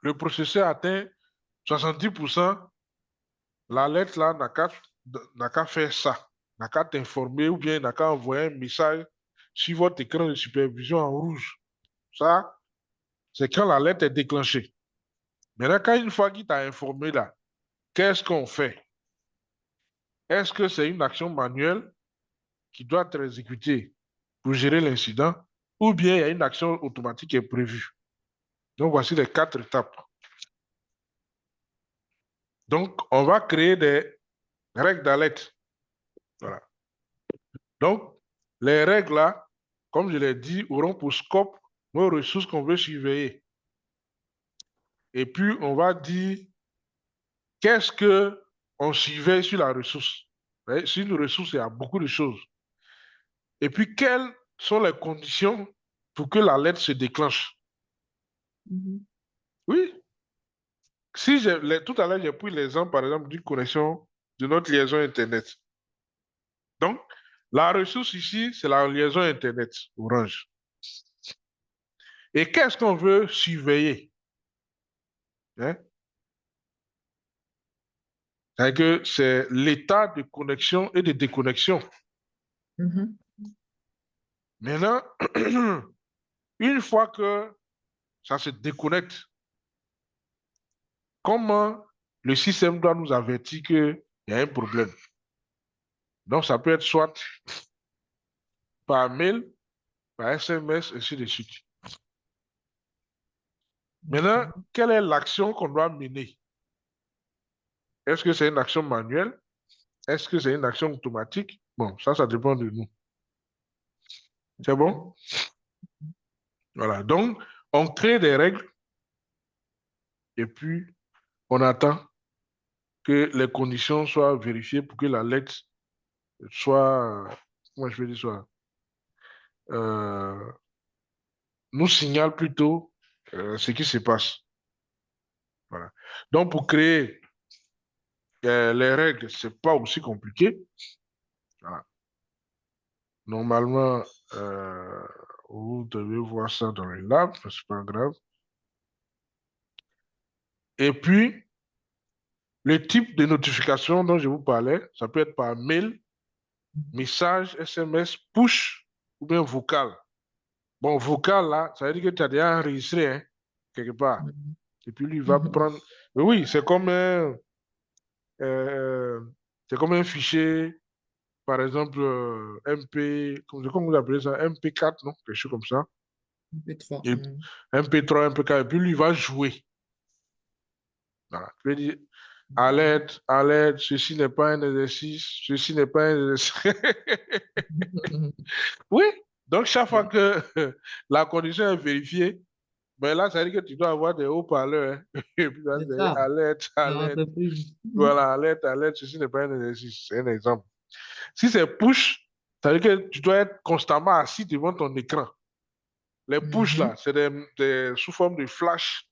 le processeur atteint 70%, la lettre là n'a qu'à faire ça, n'a qu'à t'informer ou bien n'a qu'à envoyer un message sur votre écran de supervision en rouge. Ça, c'est quand la lettre est déclenchée. Maintenant, quand une fois qu'il t'a informé là, qu'est-ce qu'on fait? Est-ce que c'est une action manuelle qui doit être exécutée pour gérer l'incident ou bien il y a une action automatique qui est prévue? Donc, voici les 4 étapes. Donc, on va créer des règles d'alerte. Voilà. Donc, les règles là, comme je l'ai dit, auront pour scope nos ressources qu'on veut surveiller. Et puis, on va dire qu'est-ce que on surveille sur la ressource. Sur une ressource, il y a beaucoup de choses. Et puis, quelles sont les conditions pour que l'alerte se déclenche? Mhm. Oui, si tout à l'heure, j'ai pris l'exemple, par exemple, d'une connexion de notre liaison Internet. Donc, la ressource ici, c'est la liaison Internet, Orange. Et qu'est-ce qu'on veut surveiller? Hein? C'est que c'est l'état de connexion et de déconnexion. Mhm. Maintenant, une fois que ça se déconnecte, comment le système doit nous avertir qu'il y a un problème? Donc, ça peut être soit par mail, par SMS, ainsi de suite. Maintenant, Ok. quelle est l'action qu'on doit mener? Est-ce que c'est une action manuelle? Est-ce que c'est une action automatique? Bon, ça dépend de nous. C'est bon? Voilà. Donc, on crée des règles et puis on attend que les conditions soient vérifiées pour que la lettre soit, comment je vais dire, euh, nous signale plutôt ce qui se passe. Voilà. Donc, pour créer les règles, c'est pas aussi compliqué. Voilà. Normalement, vous devez voir ça dans le lab, mais c'est pas grave. Et puis, le type de notification dont je vous parlais, ça peut être par mail, message, SMS, push ou bien vocal. Bon, vocal, là, ça veut dire que tu as déjà enregistré hein, quelque part. Mhm. Et puis lui, il va prendre. Mais oui, euh, c'est comme un fichier, par exemple, MP, comment vous appelez ça? MP4, non? Quelque chose comme ça. MP3. Et MP3, MP4, et puis lui, il va jouer. Voilà. Je vais dire, alerte, alerte, ceci n'est pas un exercice, ceci n'est pas un exercice. Oui, donc chaque fois que la condition est vérifiée, ben là, ça veut dire que tu dois avoir des haut-parleurs. Hein. Et puis là, C'est c'est ça, alerte, dans alerte. l'entreprise. Voilà, alerte, alerte, ceci n'est pas un exercice, c'est un exemple. Si c'est push, ça veut dire que tu dois être constamment assis devant ton écran. Les push là, Mhm. c'est sous forme de flash.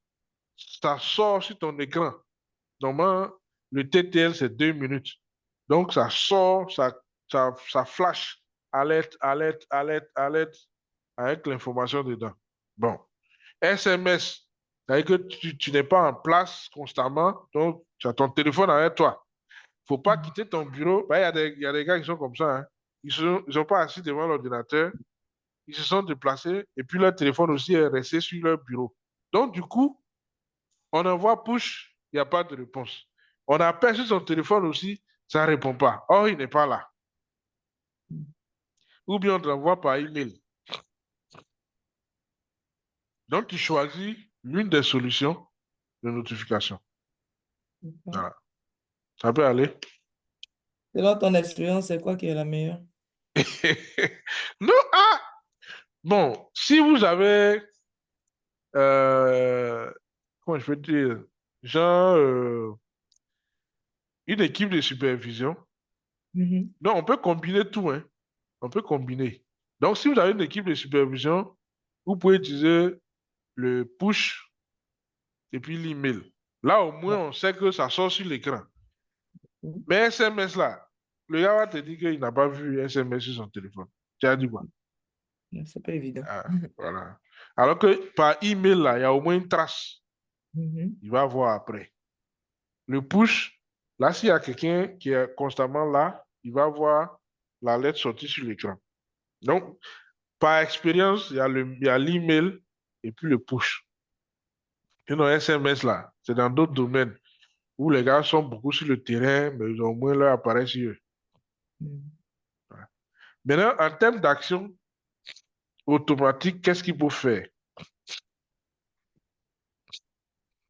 Ça sort sur ton écran. Normalement, le TTL, c'est 2 minutes. Donc, ça sort, ça flash. Alerte, alerte, alerte, alerte, avec l'information dedans. Bon. SMS, ça veut dire que tu n'es pas en place constamment, donc tu as ton téléphone avec toi. Il ne faut pas quitter ton bureau. Ben, il y a des gars qui sont comme ça. Hein. Ils sont pas assis devant l'ordinateur. Ils se sont déplacés et puis leur téléphone aussi est resté sur leur bureau. Donc, du coup, on envoie push, il n'y a pas de réponse. On appelle sur son téléphone aussi, ça ne répond pas. Or, il n'est pas là. Ou bien on te l'envoie par email. Donc, tu choisis l'une des solutions de notification. D'accord. Voilà. Ça peut aller. Selon ton expérience, c'est quoi qui est la meilleure? Non, ah, bon, si vous avez, euh, comment je peux dire, genre, une équipe de supervision, Mhm. non, on peut combiner tout, hein. On peut combiner. Donc, si vous avez une équipe de supervision, vous pouvez utiliser le push et puis l'email. Là, au moins, on sait que ça sort sur l'écran. Mais SMS, là, le gars va te dire qu'il n'a pas vu SMS sur son téléphone. Tu as dit quoi? C'est pas évident. Ah, voilà. Alors que par email, là, il y a au moins une trace. Mhm. Il va voir après. Le push, là, s'il y a quelqu'un qui est constamment là, il va voir la lettre sortir sur l'écran. Donc, par expérience, il y a l'email et puis le push. Et nos SMS, là, c'est dans d'autres domaines où les gars sont beaucoup sur le terrain, mais ils ont au moins leur appareil sur eux. Mhm. Voilà. Maintenant, en termes d'action automatique, qu'est-ce qu'il faut faire?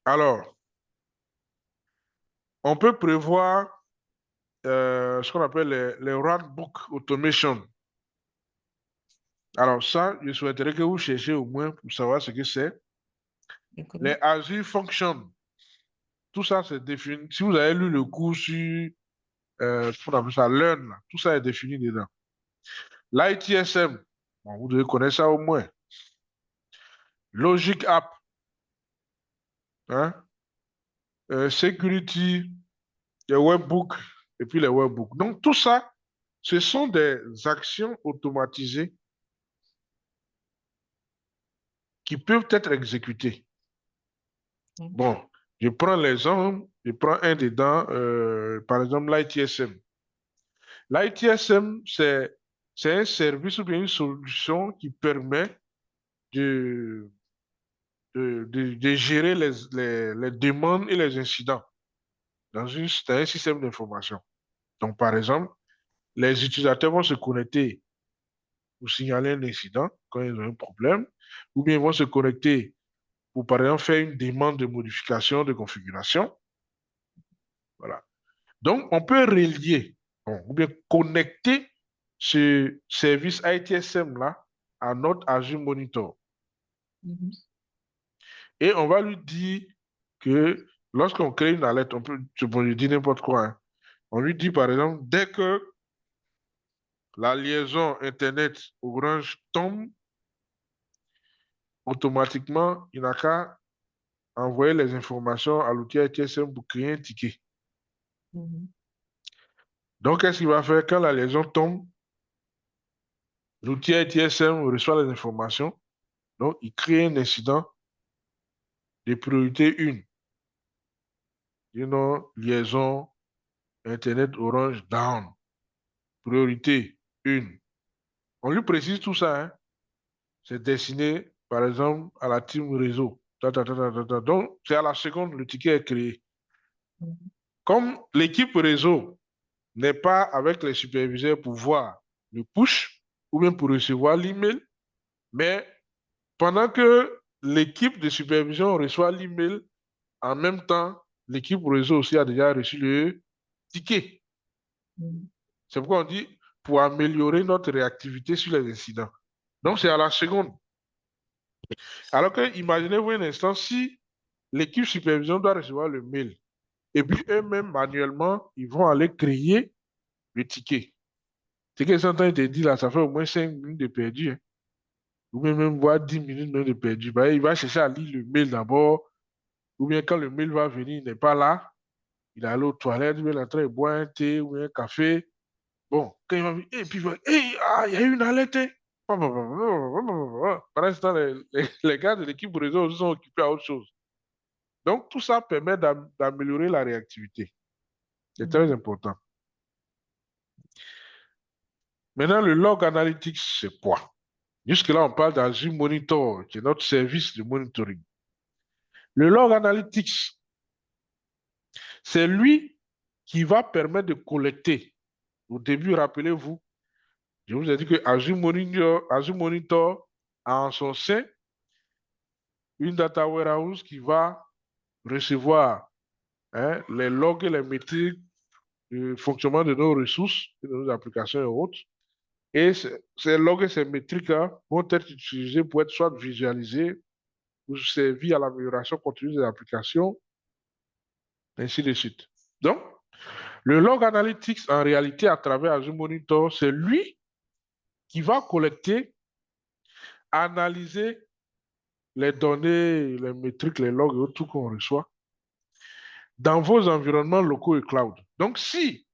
Alors, on peut prévoir ce qu'on appelle les runbook automation. Alors ça, je souhaiterais que vous cherchiez au moins pour savoir ce que c'est. D'accord. Les Azure Functions, tout ça c'est défini. Si vous avez lu le cours sur, on appelle ça Learn, là, tout ça est défini dedans. L'ITSM, bon, vous devez connaître ça au moins. Logic App, hein? Security, les webbook, et puis les webhooks. Donc, tout ça, ce sont des actions automatisées qui peuvent être exécutées. Bon, je prends l'exemple, je prends un dedans, par exemple l'ITSM. L'ITSM, c'est un service ou bien une solution qui permet de, de gérer les demandes et les incidents dans un système d'information. Donc, par exemple, les utilisateurs vont se connecter pour signaler un incident quand ils ont un problème, ou bien ils vont se connecter pour, par exemple, faire une demande de modification de configuration. Voilà. Donc, on peut relier, bon, ou bien connecter ce service ITSM-là à notre Azure Monitor. Et on va lui dire que lorsqu'on crée une alerte, on peut lui dire n'importe quoi, hein. On lui dit, par exemple, dès que la liaison Internet Orange tombe, automatiquement, il n'a qu'à envoyer les informations à l'outil ITSM pour créer un ticket. Donc, qu'est-ce qu'il va faire quand la liaison tombe? L'outil ITSM reçoit les informations. Donc, il crée un incident de priorité 1. Disons, liaison Internet Orange down. Priorité 1. On lui précise tout ça, hein. C'est destiné, par exemple, à la team réseau. Donc, c'est à la seconde, le ticket est créé. Comme l'équipe réseau n'est pas avec les superviseurs pour voir le push ou bien pour recevoir l'email, mais pendant que l'équipe de supervision reçoit l'email, en même temps, l'équipe réseau aussi a déjà reçu le ticket. C'est pourquoi on dit pour améliorer notre réactivité sur les incidents. Donc, c'est à la seconde. Alors que, imaginez-vous un instant, si l'équipe supervision doit recevoir le mail, et puis eux-mêmes, manuellement, ils vont aller créer le ticket. C'est que certains te disent là, ça fait au moins 5 minutes de perdu, hein. Ou même voir 10 minutes même de perdu. Bah, il va chercher à lire le mail d'abord, ou bien quand le mail va venir, il n'est pas là, il est allé aux toilettes, il va entrer et boire un thé ou un café. Bon, quand il va venir, et puis il va, hey, ah, il y a eu une alerte, hein. Pendant ce temps, les gars de l'équipe réseau sont occupés à autre chose. Donc, tout ça permet d'améliorer la réactivité. C'est très important. Maintenant, le log analytics, c'est quoi? Jusque-là, on parle d'Azure Monitor, qui est notre service de monitoring. Le log analytics, c'est lui qui va permettre de collecter. Au début, rappelez-vous, je vous ai dit que Azure Monitor a en son sein une data warehouse qui va recevoir, hein, les logs et les métriques du fonctionnement de nos ressources, de nos applications et autres. Et ces logs et ces métriques-là vont être utilisés pour être soit visualisés ou servir à l'amélioration continue des applications, ainsi de suite. Donc, le log analytics, en réalité, à travers Azure Monitor, c'est lui qui va collecter, analyser les données, les métriques, les logs et tout qu'on reçoit dans vos environnements locaux et cloud. Donc, si,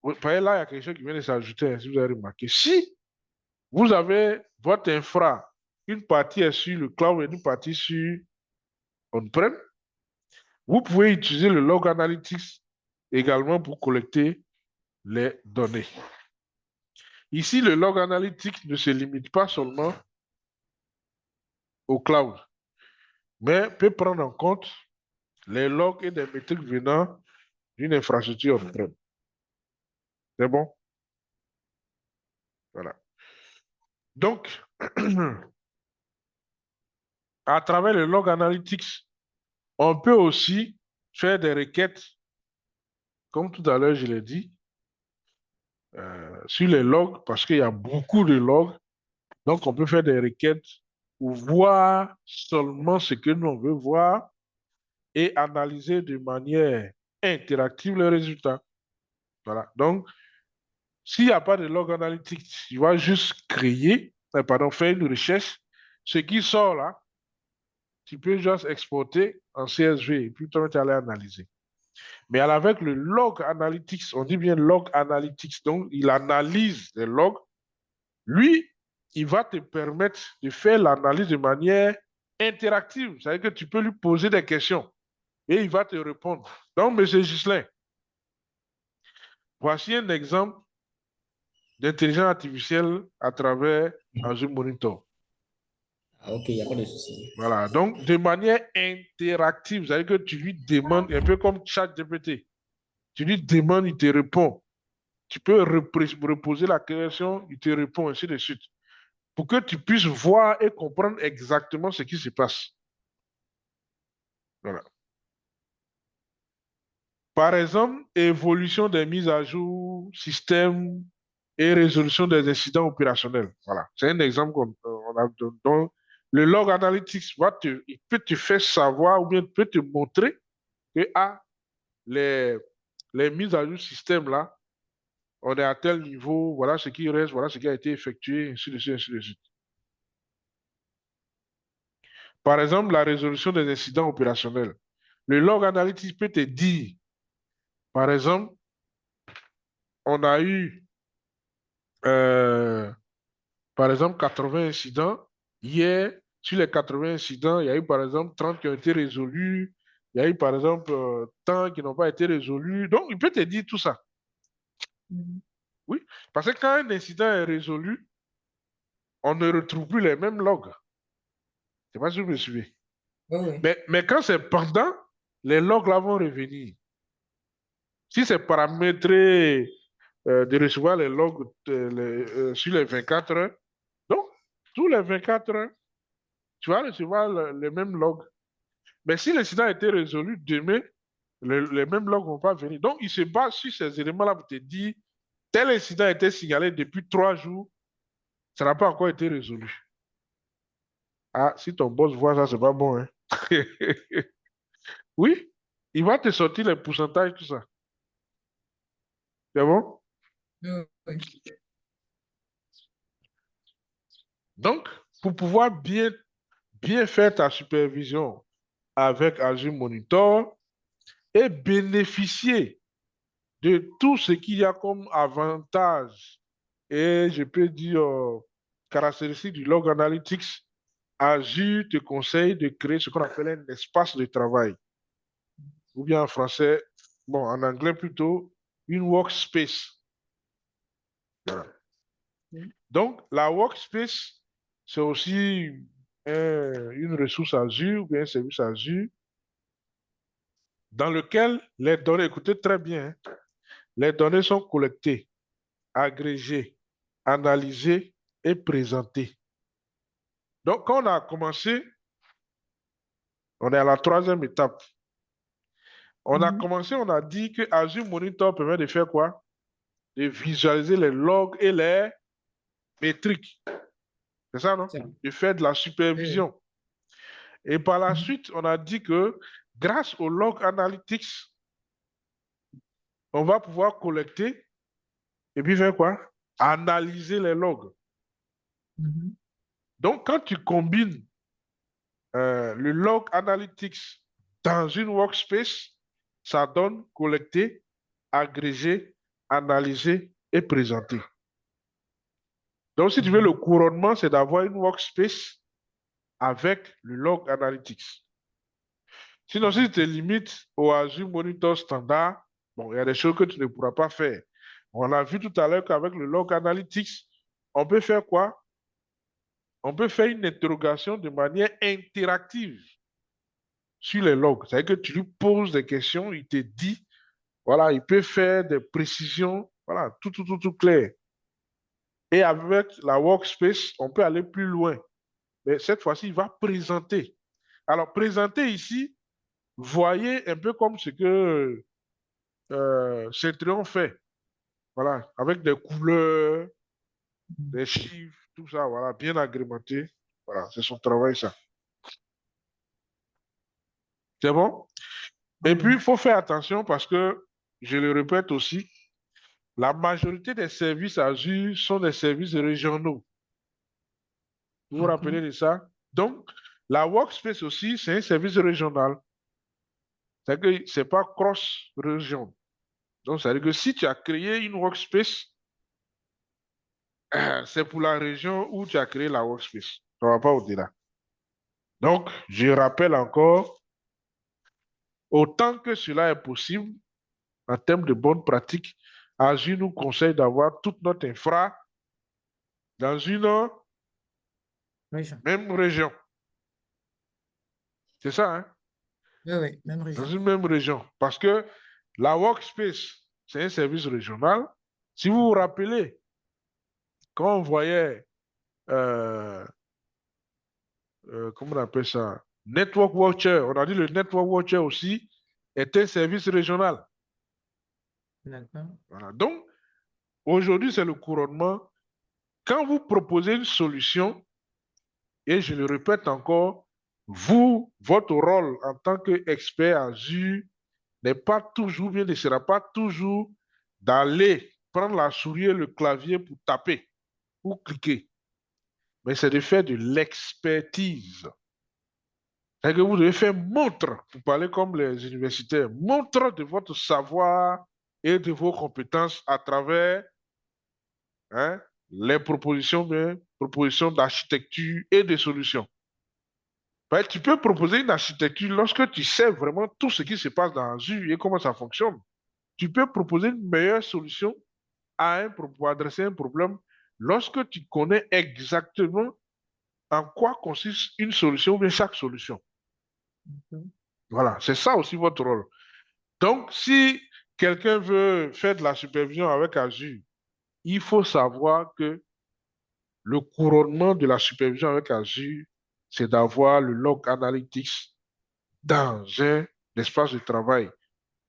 vous voyez là, il y a quelque chose qui vient de s'ajouter, si vous avez remarqué, si vous avez votre infra, une partie est sur le cloud et une partie sur on-prem, vous pouvez utiliser le log analytics également pour collecter les données. Ici, le log analytics ne se limite pas seulement au cloud, mais peut prendre en compte les logs et des métriques venant d'une infrastructure on-prem. C'est bon? Voilà. Donc, à travers le log analytics, on peut aussi faire des requêtes, comme tout à l'heure je l'ai dit, sur les logs, parce qu'il y a beaucoup de logs. Donc, on peut faire des requêtes pour voir seulement ce que nous on veut voir et analyser de manière interactive les résultats. Voilà. Donc, s'il n'y a pas de log analytics, tu vas juste créer, faire une recherche. Ce qui sort là, tu peux juste exporter en CSV et puis toi, tu aller analyser. Mais avec le log analytics, on dit bien log analytics, donc il analyse les logs. Lui, il va te permettre de faire l'analyse de manière interactive. C'est-à-dire que tu peux lui poser des questions et il va te répondre. Donc, M. Ghislain, voici un exemple d'intelligence artificielle à travers Azure Monitor. Ah, ok, il n'y a pas de souci. Voilà, donc de manière interactive, c'est-à-dire que tu lui demandes, un peu comme ChatGPT, tu lui demandes, il te répond. Tu peux reposer la question, il te répond, ainsi de suite, pour que tu puisses voir et comprendre exactement ce qui se passe. Voilà. Par exemple, évolution des mises à jour, système et résolution des incidents opérationnels. Voilà, c'est un exemple qu'on on a donné. Donc, le log analytics il peut te faire savoir ou bien peut te montrer que les, les mises à jour système là, on est à tel niveau, voilà ce qui reste, voilà ce qui a été effectué, ainsi de suite, ainsi de suite. Par exemple, la résolution des incidents opérationnels. Le log analytics peut te dire, par exemple, on a eu, par exemple, 80 incidents. Hier, sur les 80 incidents, il y a eu, par exemple, 30 qui ont été résolus. Il y a eu, par exemple, tant qui n'ont pas été résolus. Donc, il peut te dire tout ça. Oui, parce que quand un incident est résolu, on ne retrouve plus les mêmes logs. Je ne sais pas si vous me suivez. Oui, oui. Mais quand c'est pendant, les logs là vont revenir. Si c'est paramétré de recevoir les logs sur les 24 heures, donc tous les 24 heures, tu vas recevoir les mêmes logs. Mais si l'incident a été résolu, demain, les mêmes logs ne vont pas venir. Donc, il se base sur ces éléments-là pour te dire, tel incident a été signalé depuis 3 jours, ça n'a pas encore été résolu. Ah, si ton boss voit ça, c'est pas bon, hein. Oui, il va te sortir les pourcentages, tout ça. C'est bon? Oui, oui. Donc, pour pouvoir bien faire ta supervision avec Azure Monitor et bénéficier de tout ce qu'il y a comme avantage et je peux dire caractéristique du log analytics, Azure te conseille de créer ce qu'on appelle un espace de travail, ou bien en français, bon, en anglais plutôt, une workspace. Voilà. Donc, la workspace, c'est aussi une ressource Azure ou bien un service Azure dans lequel les données, écoutez très bien, hein, les données sont collectées, agrégées, analysées et présentées. Donc, quand on a commencé, on est à la 3e étape. On a commencé, on a dit que Azure Monitor permet de faire quoi? De visualiser les logs et les métriques. C'est ça, non? Ça. De faire de la Oui, supervision. Et par la suite, on a dit que grâce au log analytics, on va pouvoir collecter et puis faire quoi? Analyser les logs. Mhm. Donc, quand tu combines le log analytics dans une workspace, ça donne collecter, agréger, analyser et présenter. Donc, si tu veux, le couronnement, c'est d'avoir une workspace avec le log analytics. Sinon, si tu te limites au Azure Monitor standard, bon, il y a des choses que tu ne pourras pas faire. On a vu tout à l'heure qu'avec le log analytics, on peut faire quoi? On peut faire une interrogation de manière interactive sur les logs. C'est-à-dire que tu lui poses des questions, il te dit, voilà, il peut faire des précisions, voilà, tout clair. Et avec la workspace, on peut aller plus loin. Mais cette fois-ci, il va présenter. Alors, présenter ici, voyez un peu comme ce que Centrion fait. Voilà, avec des couleurs, des chiffres, tout ça, voilà, bien agrémenté. Voilà, c'est son travail, ça. C'est bon? Et puis, il faut faire attention parce que, je le répète aussi, la majorité des services Azure sont des services régionaux. Vous vous rappelez de ça? Donc, la Workspace aussi, c'est un service régional. C'est que c'est pas cross-région. Donc, ça veut dire que si tu as créé une workspace, c'est pour la région où tu as créé la workspace. Ça ne va pas au-delà. Donc, je rappelle encore, autant que cela est possible, en termes de bonnes pratiques, Azure nous conseille d'avoir toute notre infra dans une Région. même région. C'est ça, hein? Oui, oui, même Dans région. une même région. Parce que la workspace, c'est un service régional. Si vous vous rappelez, quand on voyait, euh, comment on appelle ça? Network Watcher, on a dit le Network Watcher aussi est un service régional. D'accord. Voilà. Donc, aujourd'hui, c'est le couronnement. Quand vous proposez une solution, et je le répète encore, vous, votre rôle en tant qu'expert Azure n'est pas toujours, bien ne sera pas toujours d'aller prendre la souris et le clavier pour taper ou cliquer, mais c'est de faire de l'expertise. C'est que vous devez faire montre, pour parler comme les universitaires, montre de votre savoir et de vos compétences à travers, hein, les propositions d'architecture et de solutions. Ben, tu peux proposer une architecture lorsque tu sais vraiment tout ce qui se passe dans Azure et comment ça fonctionne. Tu peux proposer une meilleure solution pour adresser un problème lorsque tu connais exactement en quoi consiste une solution ou bien chaque solution. Mhm. Voilà, c'est ça aussi votre rôle. Donc, si quelqu'un veut faire de la supervision avec Azure, il faut savoir que le couronnement de la supervision avec Azure, c'est d'avoir le log analytics dans un espace de travail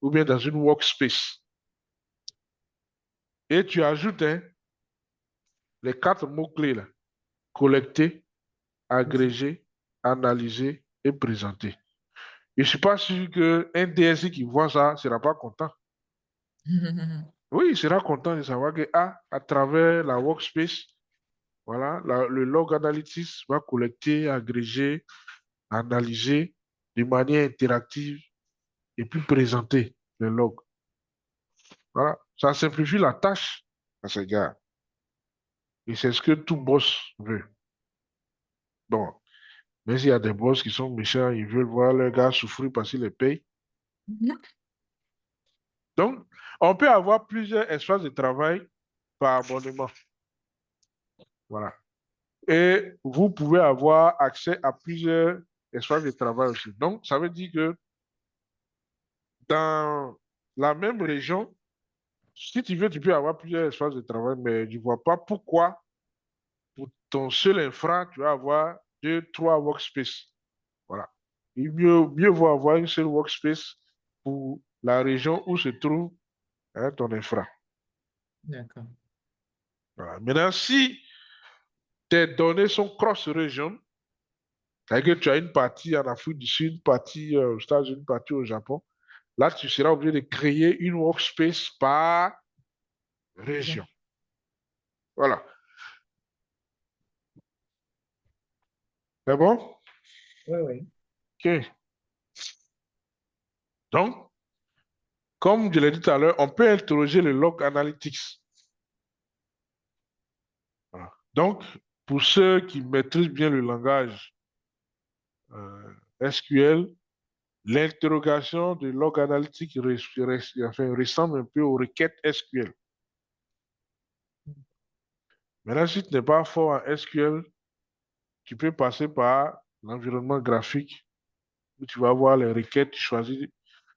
ou bien dans une workspace. Et tu ajoutes, hein, les 4 mots-clés là: collecter, agréger, analyser et présenter. Je ne suis pas sûr qu'un DSI qui voit ça ne sera pas content. Oui, il sera content de savoir que, à travers la workspace, voilà, le log analytics va collecter, agréger, analyser de manière interactive et puis présenter le log. Voilà, ça simplifie la tâche à ce gars. Et c'est ce que tout boss veut. Bon, mais s'il y a des boss qui sont méchants, ils veulent voir leurs gars souffrir parce qu'ils les payent. Donc, on peut avoir plusieurs espaces de travail par abonnement. Voilà. Et vous pouvez avoir accès à plusieurs espaces de travail aussi. Donc, ça veut dire que dans la même région, si tu veux, tu peux avoir plusieurs espaces de travail, mais je ne vois pas pourquoi, pour ton seul infra, tu vas avoir 2, 3 workspaces. Voilà. Mieux vaut avoir une seule workspace pour la région où se trouve, hein, ton infra. D'accord. Voilà. Maintenant, si tes données sont cross-région, c'est-à-dire que tu as une partie en Afrique du Sud, une partie aux États-Unis, une partie au Japon, là, tu seras obligé de créer une workspace par Région. région. Voilà. C'est bon? Oui, oui. OK. Donc, comme je l'ai dit tout à l'heure, on peut interroger le log analytics. Voilà. Donc, pour ceux qui maîtrisent bien le langage SQL, l'interrogation de log analytics enfin, ressemble un peu aux requêtes SQL. Maintenant, si tu n'es pas fort en SQL, tu peux passer par l'environnement graphique où tu vas voir les requêtes, tu choisis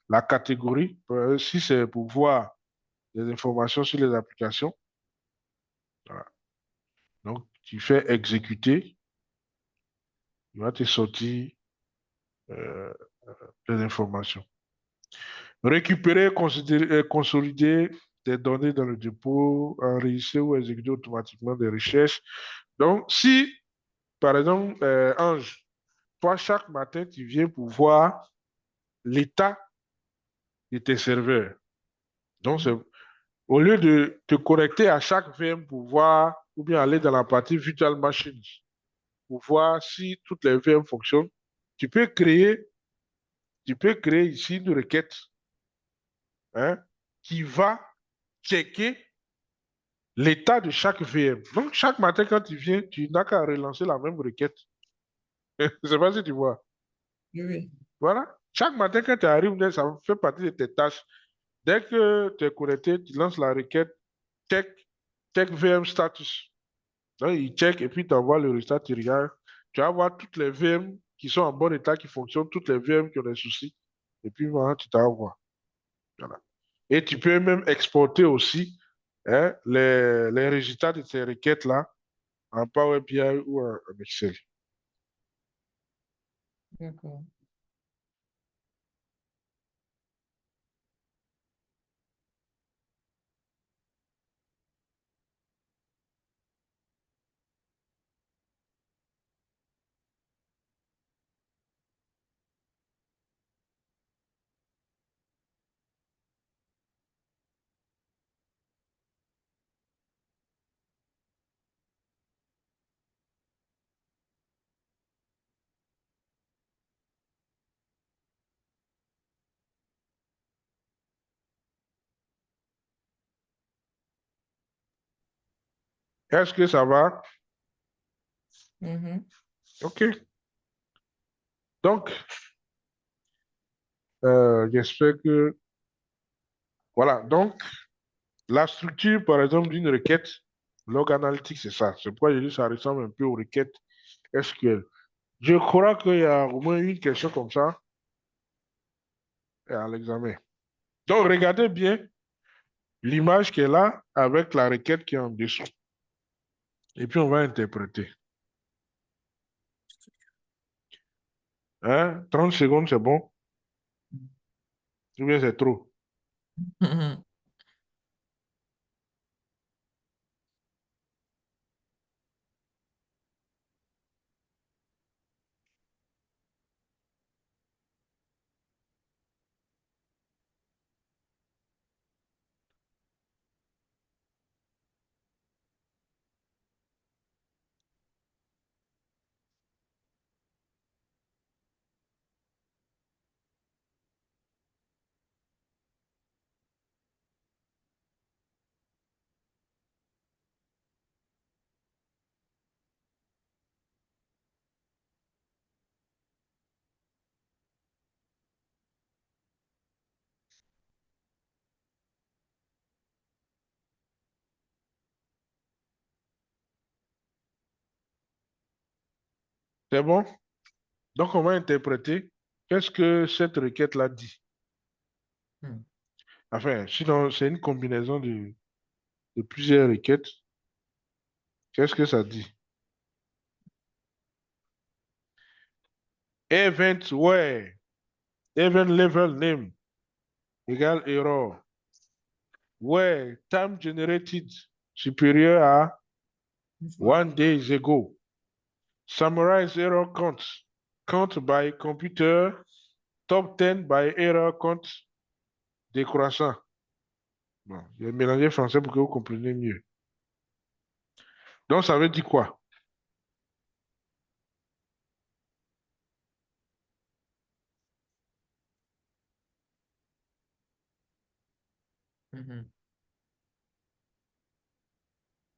la catégorie. Si c'est pour voir des informations sur les applications, voilà. Donc tu fais exécuter, il va te sortir euh, les informations. Récupérer, consolider des données dans le dépôt, enregistrer ou exécuter automatiquement des recherches. Donc, si, par exemple, Ange, toi, chaque matin, tu viens pour voir l'état de tes serveurs. Donc, au lieu de te connecter à chaque VM pour voir, ou bien aller dans la partie Virtual Machines pour voir si toutes les VM fonctionnent, tu peux créer tu peux créer ici une requête, hein, qui va checker l'état de chaque VM. Donc, chaque matin, quand tu viens, tu n'as qu'à relancer la même requête. Je ne sais pas si tu vois. Oui, oui. Voilà. Chaque matin, quand tu arrives, ça fait partie de tes tâches. Dès que tu es connecté, tu lances la requête check, check VM status. Donc, il check et puis tu envoies le résultat, tu regardes. Tu vas voir toutes les VM qui sont en bon état, qui fonctionnent, toutes les VM qui ont des soucis. Et puis voilà, tu t'envoies. Voilà. Et tu peux même exporter aussi, hein, les résultats de ces requêtes-là en Power BI ou en Excel. D'accord. Est-ce que ça va? Mhm. OK. Donc, j'espère que... Voilà. Donc, la structure, par exemple, d'une requête, log analytics, c'est ça. C'est pourquoi je dis que ça ressemble un peu aux requêtes SQL. Je crois qu'il y a au moins une question comme ça à l'examen. Donc, regardez bien l'image qui est là avec la requête qui est en dessous. Et puis, on va interpréter. Hein? 30 secondes, c'est bon? Ou bien c'est trop? Mhm. C'est bon? Donc, on va interpréter qu'est-ce que cette requête-là dit. Mhm. Enfin, sinon, c'est une combinaison de plusieurs requêtes. Qu'est-ce que ça dit? Event where, event level name égale error. Where time generated supérieur à Une fois. 1 days ago. Summarize error count. Count by computer. Top 10 by error count décroissant. Bon, j'ai mélangé français pour que vous compreniez mieux. Donc, ça veut dire quoi? Mhm.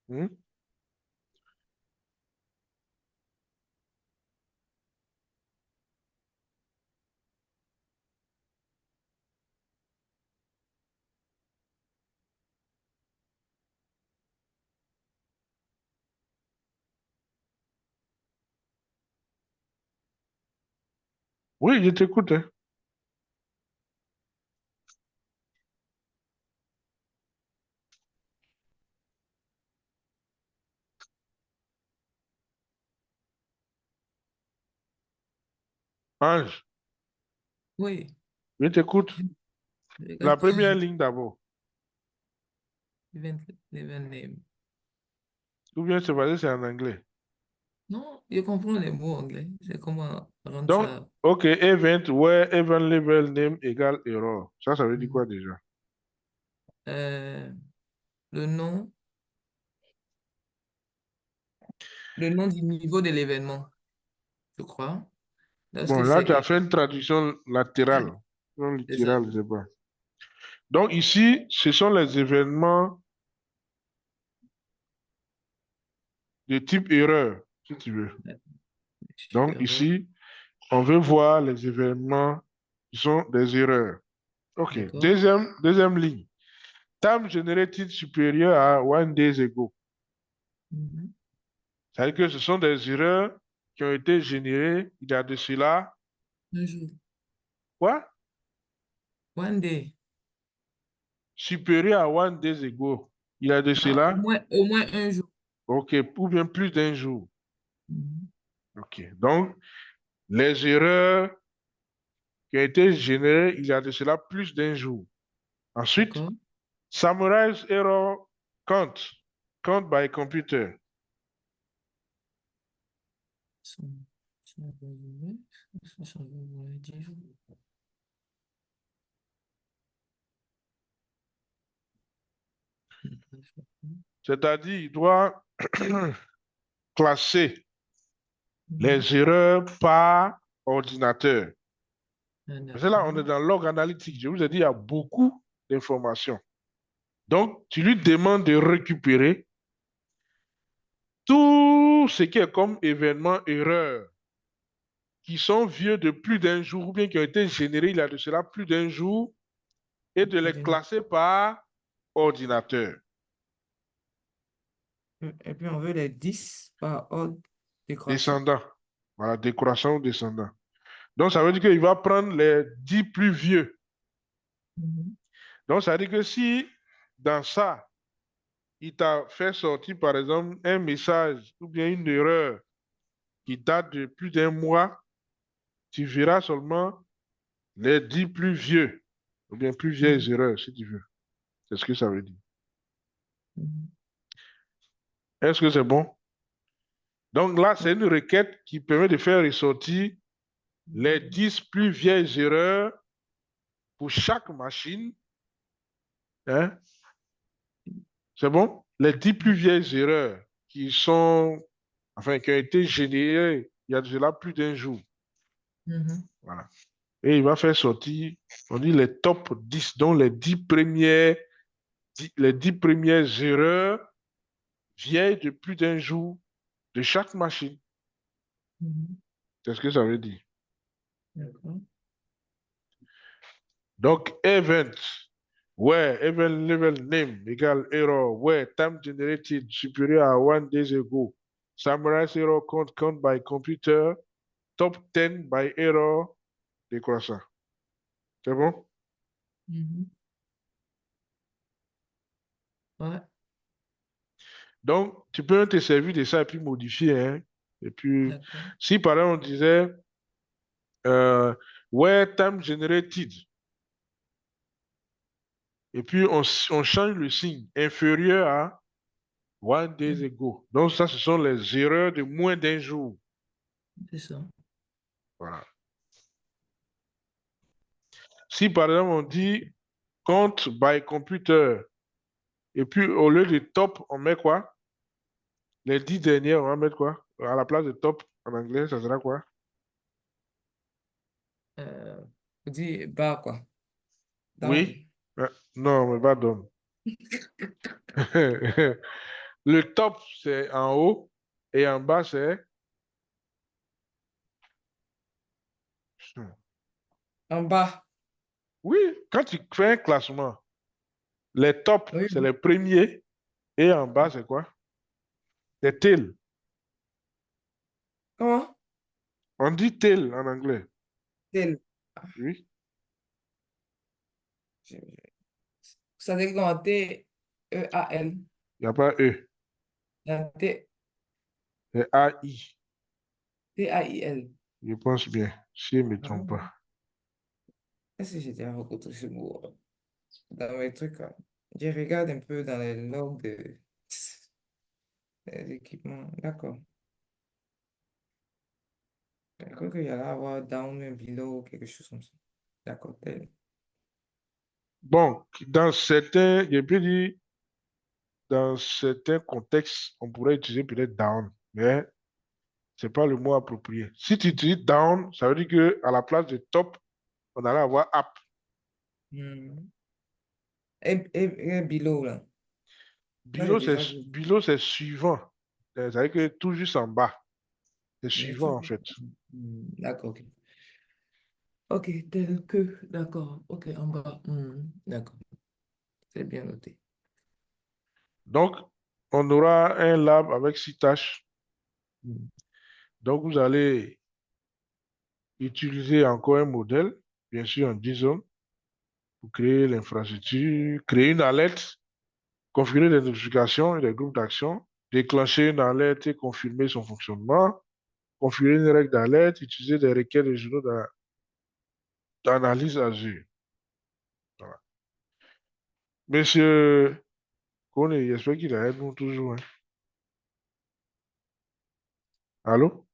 Hmm? Oui, je t'écoute, hein. Ange, Oui. je t'écoute. La Regarde. première ligne d'abord. Event name. Ou bien c'est basé, c'est en anglais. Non, je comprends les mots anglais. C'est comment rendre Donc, ça. OK, event where event level name égale error. Ça veut dire quoi Mhm. déjà? Euh, le nom, le nom du niveau de l'événement, je crois. Lorsque Bon, là, tu as c'est fait une traduction latérale. Non c'est ça. littérale, je sais pas. Donc ici, ce sont les événements de type erreur, si tu veux. Donc Erreur. ici, on veut voir les événements qui sont des erreurs. OK. D'accord. Deuxième ligne. Time generated supérieur à one days ago. Mhm. C'est-à-dire que ce sont des erreurs qui ont été générées il y a de cela. Un jour. Quoi? One day. Supérieur à one days ago. Il y a de Ah, cela. au moins un jour. OK. Ou bien plus d'un jour. Mhm. OK. Donc, les erreurs qui ont été générées il y a de cela plus d'un jour. Ensuite, D'accord. summarize error count. Count by computer. Son- son- son- 10 jours. C'est-à-dire, il doit classer Mhm. les erreurs par ordinateur. Ah, Parce que là, on d'accord. est dans log analytique. Je vous ai dit, il y a beaucoup d'informations. Donc, tu lui demandes de récupérer tout ce qui est comme événement erreur, qui sont vieux de plus d'un jour, ou bien qui ont été générés il y a de cela plus d'un jour, et de les Ordinateur. classer par ordinateur. Et puis on veut les 10 par ordre décroissant. Descendant. Voilà, décroissant ou descendant. Donc, ça veut dire qu'il va prendre les 10 plus vieux. Mhm. Donc, ça veut dire que si dans ça, il t'a fait sortir, par exemple, un message ou bien une erreur qui date de plus d'un mois, tu verras seulement les 10 plus vieux, ou bien plus vieilles Mhm. erreurs, si tu veux. C'est ce que ça veut dire. Mhm. Est-ce que c'est bon? Donc là, c'est une requête qui permet de faire ressortir les 10 plus vieilles erreurs pour chaque machine. Hein? C'est bon? Les 10 plus vieilles erreurs qui sont, enfin, qui ont été générées il y a déjà plus d'un jour. Mhm. Voilà. Et il va faire sortir, on dit les top 10, donc les 10 premières erreurs vieilles de plus d'un jour de chaque machine. Mhm. C'est ce que ça veut dire. D'accord. Donc, event, where event level name égale error, where time generated supérieur à one days ago, summarize error count by computer, top 10 by error décroissant. C'est bon? Mhm. Ouais. Donc, tu peux te servir de ça et puis modifier, hein. Et puis, D'accord. si par exemple on disait where time generated, et puis on change le signe inférieur à one days Mhm. ago. Donc, ça, ce sont les erreurs de moins d'un jour. C'est ça. Voilà. Si par exemple on dit count by computer, et puis au lieu de top, on met quoi? Les 10 dernières, on va mettre quoi? À la place de top, en anglais, ça sera quoi? Euh, on dit bas quoi. Down. Oui? Non, mais pas donne. Le top, c'est en haut, et en bas, c'est... En bas. Oui, quand tu fais un classement, les tops, Oui. c'est les premiers, et en bas, c'est quoi? C'est tail. Comment? On dit tail en anglais. Tel. Oui, Ça veut dire qu'on T-E-A-L. il n'y a pas E, La T- c'est A-I. T-A-I-L. Je pense bien, si je ne me Ah. trompe pas. Est-ce que j'ai déjà rencontré ce mot dans mes trucs là? Je regarde un peu dans les logs des équipements. D'accord. Je crois qu'il y allait avoir down and below, quelque chose comme ça. D'accord. Tel. Bon, dans certains, je peux dire, dans certains contextes, on pourrait utiliser peut-être down, mais C'est pas le mot approprié. Si tu utilises down, ça veut dire que à la place de top, on allait avoir up. Hmm. Et below, là. Ça, j'ai déjà vu. Below, c'est suivant. C'est-à-dire que tout juste en bas. C'est Mais suivant, tout. en fait. D'accord, ok. Ok, tel que, d'accord. Ok, en bas. D'accord, c'est bien noté. Donc, on aura un lab avec 6 tâches. Hmm. Donc, vous allez utiliser encore un modèle, bien sûr en JSON, pour créer l'infrastructure, créer une alerte, configurer des notifications et des groupes d'action, déclencher une alerte et confirmer son fonctionnement, configurer une règle d'alerte, utiliser des requêtes régionaux d'analyse Azure. Voilà. Monsieur Kone, j'espère qu'il est avec nous toujours, hein. Allô?